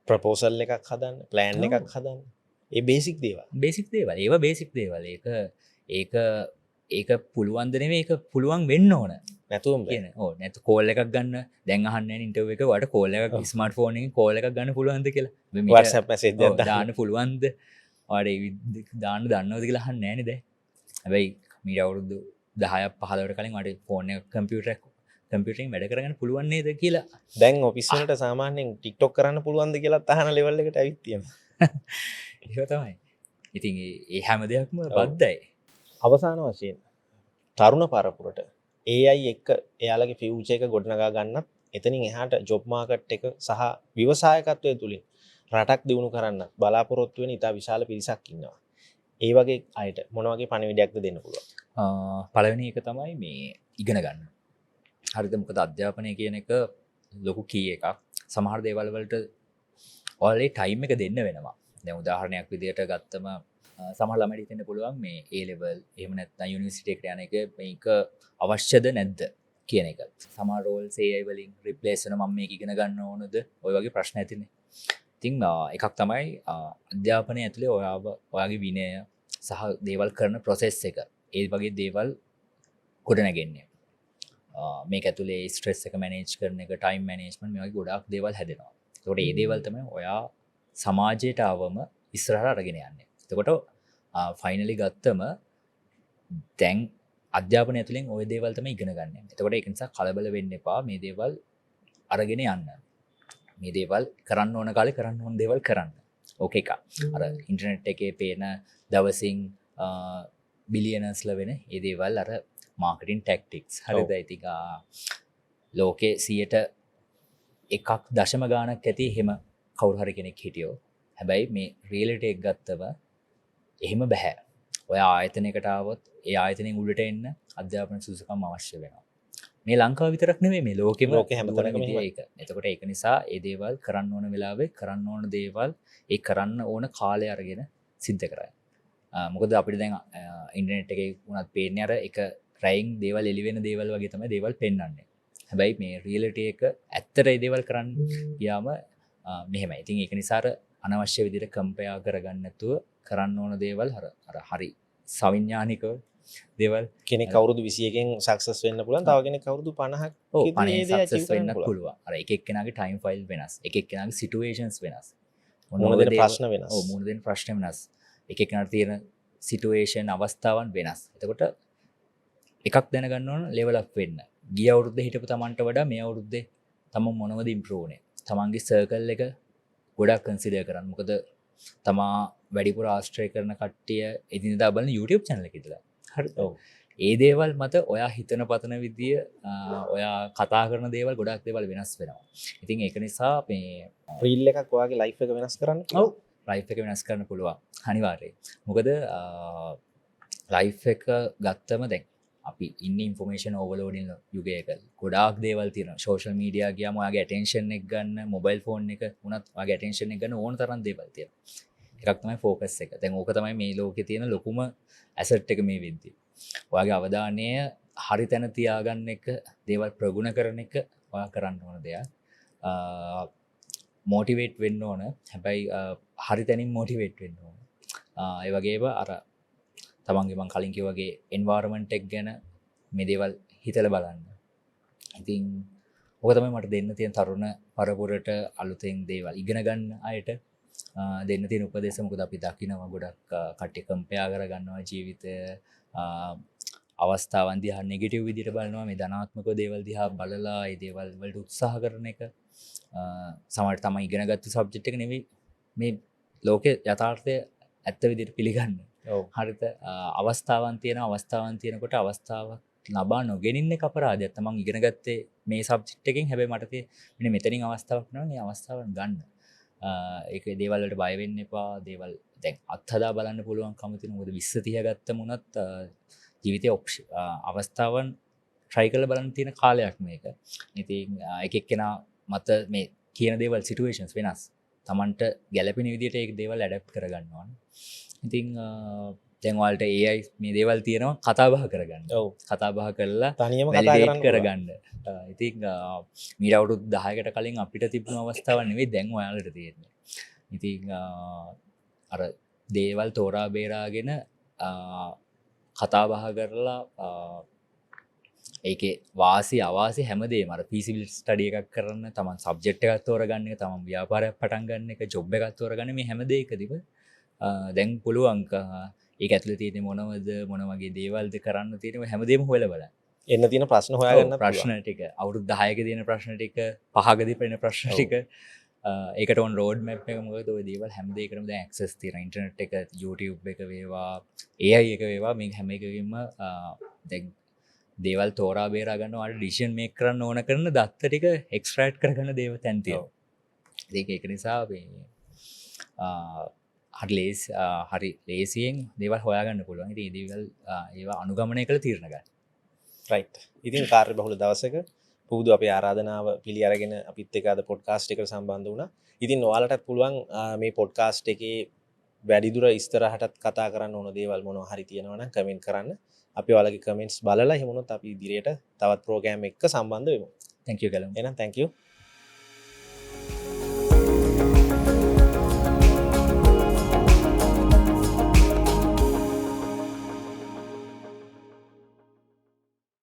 ප්‍රපෝසල් එකක් හදන්න, ප්ලෑන් එකක් හදන්න. ඒ බේසික් දේවල්. බේසික් දේවල්. ඒවා බේසික් දේවල්. ඒක පුළුවන් ද නෙවෙයි ඒක පුළුවන් වෙන්න ඕන. නැතුවම බෑ. කියන ඕ නැතු කෝල් එකක් ගන්න දැන් අහන්න ඉන්ටර්වයුව එක වට කෝල් එකක් ස්මාර්ට් ෆෝන් එකෙන් කෝල් එකක් ගන්න පුළුවන්ද කියලා. WhatsApp message එකක් දාන්න පුළුවන්ද? ඔයාලට දාන්න දන්නවද කියලා අහන්නේ නැහැ නේද? හැබැයි මීට අවුරුදු 10ක් 15කට කලින් මට ෆෝන් එක කම්පියුටරෙන් වැඩ කරගන්න පුළුවන් නේද කියලා. දැන් ඔෆිස් වලට සාමාන්‍යයෙන් TikTok කරන්න පුළුවන්ද කියලා අහන ලෙවල් එකට ඇවිත් තියෙනවා. ඒක තමයි. ඉතින් ඒ හැම දෙයක්ම බද්දයි. අවසාන වශයෙන් තරුණ පරපුරට AI එක්ක එයාලගේ ෆියුචර් එක ගොඩනගා ගන්නත් එතනින් එහාට ජොබ් මාකට් එක සහ ව්‍යවසායකත්වය තුලින් රටක් දියුණු කරන්න බලාපොරොත්තු වෙන ඉතා විශාල පිරිසක් ඉන්නවා. ඒ වගේ අයට මොන වගේ පණිවිඩයක්ද දෙන්න පුළුවන්? පළවෙනි එක තමයි මේ ඉගෙන ගන්න. හරිද? මොකද අධ්‍යාපනය කියන එක ලොකු කී එකක්. සමහර දේවල් වලට ඔයාලේ ටයිම් එක දෙන්න වෙනවා. දැන් උදාහරණයක් විදිහට ගත්තම සමහර ළමයිට හිතෙන්න පුළුවන් මේ A level එහෙම නැත්නම් යුනිවර්සිටි එකට යන එක මේක අවශ්‍යද නැද්ද කියන එක. සමහර roles AI වලින් replace වෙන මම මේක ඉගෙන ගන්න ඕනද? ඔය වගේ ප්‍රශ්න ඇතිනේ. ඉතින් එකක් තමයි අධ්‍යාපනය ඇතුලේ ඔයාගේ විනය සහ දේවල් කරන process එක. ඒ වගේ දේවල් ගොඩනගන්නේ. මේක ඇතුලේ ස්ට්‍රෙස් එක මැනේජ් කරන එක, ටයිම් මැනේජ්මන්ට් මේ වගේ ගොඩාක් දේවල් හැදෙනවා. ඒකට මේ දේවල් තමයි ඔයා සමාජයට ආවම ඉස්සරහට අරගෙන යන්නේ. එතකොට ෆයිනලි ගත්තම දැන් අධ්‍යාපනය ඇතුලෙන් ওই දේවල් තමයි ඉගෙන ගන්න. එතකොට ඒක නිසා කලබල වෙන්න එපා. මේ දේවල් අරගෙන යන්න. මේ දේවල් කරන්න ඕන කාලේ කරන්න ඕන දේවල් කරන්න. ඕකේ එක. අර ඉන්ටර්නෙට් එකේ පේන දවසින් බිලියනර්ස්ලා වෙන මේ දේවල් අර මාකටිං ටැක්ටික්ස්. හරිද? ඉතින් ලෝකේ 100ට 1.0 ගාණක් ඇති එහෙම කවුරු හරි කෙනෙක් හිටියෝ. හැබැයි මේ රියැලිටි එක ගත්තම එහෙම බෑ. ඔය ආයතනයකට ආවොත් ඒ ආයතනයෙන් උඩට එන්න අධ්‍යාපන සුසුකම් අවශ්‍ය වෙනවා. මේ ලංකාව විතරක් නෙමෙයි මේ ලෝකෙම හැමතැනකම ඒක. එතකොට ඒක නිසා ඒ දේවල් කරන්න ඕන වෙලාවේ කරන්න ඕන දේවල් ඒ කරන්න ඕන කාලය අරගෙන සිද්ධ කරන්න. මොකද අපිට දැන් ඉන්ටර්නෙට් එකේ වුණත් පේන්නේ අර එක රයින් දේවල් එළි වෙන දේවල් වගේ තමයි දේවල් පෙන්වන්නේ. හැබැයි මේ රියැලිටි එක ඇත්තට ඒ දේවල් කරන්න ගියාම මෙහෙමයි. ඉතින් ඒක නිසා අනවශ්‍ය විදිහට කම්පෙයාර් කරගන්න නැතුව කරන්න ඕන දේවල් අර හරි සවිඥානිකව දේවල් කෙනෙක් අවුරුදු 21කින් සක්සස් වෙන්න පුළුවන්. තව කෙනෙක් අවුරුදු 50ක් 50 සක්සස් වෙන්නත් පුළුවන්. අර එක එක්කෙනාගේ ටයිම් ෆයිල් වෙනස්. එක එක්කෙනාගේ සිටුේෂන්ස් වෙනස්. මොන දෙන ප්‍රශ්න වෙනස්. ඔව් මොන දෙන ප්‍රශ්න වෙනස්. එක එක්කෙනාට තියෙන සිටුේෂන් අවස්ථාවන් වෙනස්. එතකොට එකක් දැනගන්න ඕන ලෙවල් අප් වෙන්න. ගිය අවුරුද්දේ හිටපු Tamanට වඩා මේ අවුරුද්දේ තමන් මොනවද ඉම්ප්‍රූව් උනේ? තමන්ගේ සර්කල් එක ගොඩක් කන්සිඩර් කරන්න. මොකද තමා වැඩිපුර ආශ්‍රය කරන කට්ටිය එදිනෙදා බලන YouTube channel එකේ ඉඳලා. හරිද? ඔව්. ඒ දේවල් මත ඔයා හිතන පතන විදිය ඔයා කතා කරන දේවල් ගොඩක් දේවල් වෙනස් වෙනවා. ඉතින් ඒක නිසා මේ රීල් එකක් ඔයාගේ ලයිෆ් එක වෙනස් කරන්න ඔව් ලයිෆ් එක වෙනස් කරන්න පුළුවන්. අනිවාර්යයෙන්. මොකද ලයිෆ් එක ගත්තම දැන් අපි ඉන්න ඉන්ෆර්මේෂන් ඕවර්ලෝඩින් යුගයක ගොඩාක් දේවල් තියෙනවා සෝෂල් මීඩියා ගියාම ඔයාගේ ඇටෙන්ෂන් එක ගන්න මොබයිල් ෆෝන් එක උනත් ඔයාගේ ඇටෙන්ෂන් එක ගන්න ඕන තරම් දේවල් තියෙනවා එකක් තමයි ෆෝකස් එක දැන් ඕක තමයි මේ ලෝකේ තියෙන ලොකුම ඇසට් එක මේ වෙද්දී ඔයාගේ අවධානය හරි තැන තියාගන්න එක දේවල් ප්‍රගුණ කරන එක ඔයා කරන්න ඕන දෙයක් මෝටිවේට් වෙන්න ඕන හැබැයි හරි තැනින් මෝටිවේට් වෙන්න ඕන ඒ වගේම අර තමන්ගේ මං කලින් කිව්වා වගේ එන්වයරන්මන්ට් එක ගැන මේ දේවල් හිතලා බලන්න. ඉතින් ඔක තමයි මට දෙන්න තියෙන තරුණ පරපුරට අලුතෙන් දේවල් ඉගෙන ගන්න අයට දෙන්න තියෙන උපදේශ මොකද අපි දකිනවා ගොඩක් කට්ටිය කම්පෙයාර් කරගන්නවා ජීවිතය අවස්ථාවන් දිහා නෙගටිව් විදිහට බලනවා මේ ධනාත්මක දේවල් දිහා බලලා ඒ දේවල් වලට උත්සාහ කරන එක සමහරට තමයි ඉගෙනගත්තු සබ්ජෙක්ට් එක නෙවෙයි මේ ලෝකේ යථාර්ථය ඇත්ත විදිහට පිළිගන්න. හරිත අවස්ථාවන් තියෙනකොට අවස්ථාවක් ලබා නොගෙනින්න එක අපරාධයක්. තමන් ඉගෙන ගත්තේ මේ සබ්ජෙක්ට් එකෙන් හැබැයි මට මෙන්න මෙතනින් අවස්ථාවක් නෑ මේ අවස්ථාවන් ගන්න. ඒක දේවල් වලට බය වෙන්න එපා. දේවල් දැන් අත්හදා බලන්න පුළුවන්කම තියෙන මොකද 20 30 ගත්තම උනත් ජීවිතයේ අවස්ථාවන් try කරලා බලන්න තියෙන කාලයක් මේක. ඉතින් එක එක්කෙනා මත මේ කියන දේවල් situations වෙනස්. තමන්ට ගැළපෙන විදිහට ඒක දේවල් adapt කරගන්න ඕන. ඉතින් දැන් ඔයාලට AI මේ දේවල් තියෙනවා කතා බහ කරගන්න. ඔව්. කතා බහ කරලා තනියම කතා validate කරන්න කරගන්න. ඉතින් මීට අවුරුදු 10කට කලින් අපිට තිබුණු අවස්ථාවක් නෙවෙයි දැන් ඔයාලට තියෙන්නේ. ඉතින් අර දේවල් තෝරා බේරාගෙන කතා බහ කරලා ඒකේ වාසි අවාසි හැමදේම අර feasibility study එකක් කරන්න තමන් සබ්ජෙක්ට් එකක් තෝරගන්න එක තමන් ව්‍යාපාරයක් පටන් ගන්න එක ජොබ් එකක් තෝරගන්න මේ හැම දෙයකදීම දැන් පුළුවන් ඒක ඇතුලේ තියෙන මොනවද මොන වගේ දේවල්ද කරන්න තියෙන හැමදේම හොයලා බලන්න. එන්න තියෙන ප්‍රශ්න හොයාගන්න ප්‍රශ්න ටික අවුරුදු 10ක තියෙන ප්‍රශ්න ටික 5කදී පෙනෙන ප්‍රශ්න ටික ඒකට on road map එක මොකද ඔය දේවල් හැම දෙයකටම දැන් access තියෙනවා ඉන්ටර්නෙට් එක YouTube එක වේවා AI එක වේවා මේ හැම එකකින්ම දැන් දේවල් තෝරා බේරා ගන්න ඔයාලට ඩිසිෂන් මේක් කරන්න ඕන කරන දත්ත ටික එක්ස්ට්‍රැක්ට් කරගන්න දේවල් තැන් තියෙනවා. ඒක නිසා හරි ලේසියෙන් දේවල් හොයාගන්න පුළුවන්. ඉතින් මේ දේවල් ඒවා අනුගමනය කරලා තීරණ ගන්න. රයිට්. ඉතින් කාර්ය බහුල දවසක පුබුදු අපේ ආරාධනාව පිළි අරගෙන අපිත් එක්ක අද පොඩ්කාස්ට් එකට සම්බන්ධ වුණා. ඉතින් ඔයාලටත් පුළුවන් මේ පොඩ්කාස්ට් එකේ වැඩිදුර ඉස්සරහටත් කතා කරන්න ඕන දේවල් මොනවා හරි තියෙනවා නම් කමෙන්ට් කරන්න. අපි ඔයාලගේ කමෙන්ට්ස් බලලා එහෙම වුණොත් අපි ඉදිරියට තවත් ප්‍රෝග්‍රෑම් එකක සම්බන්ධ වෙමු. Thank you Galam. එහෙනම් thank you.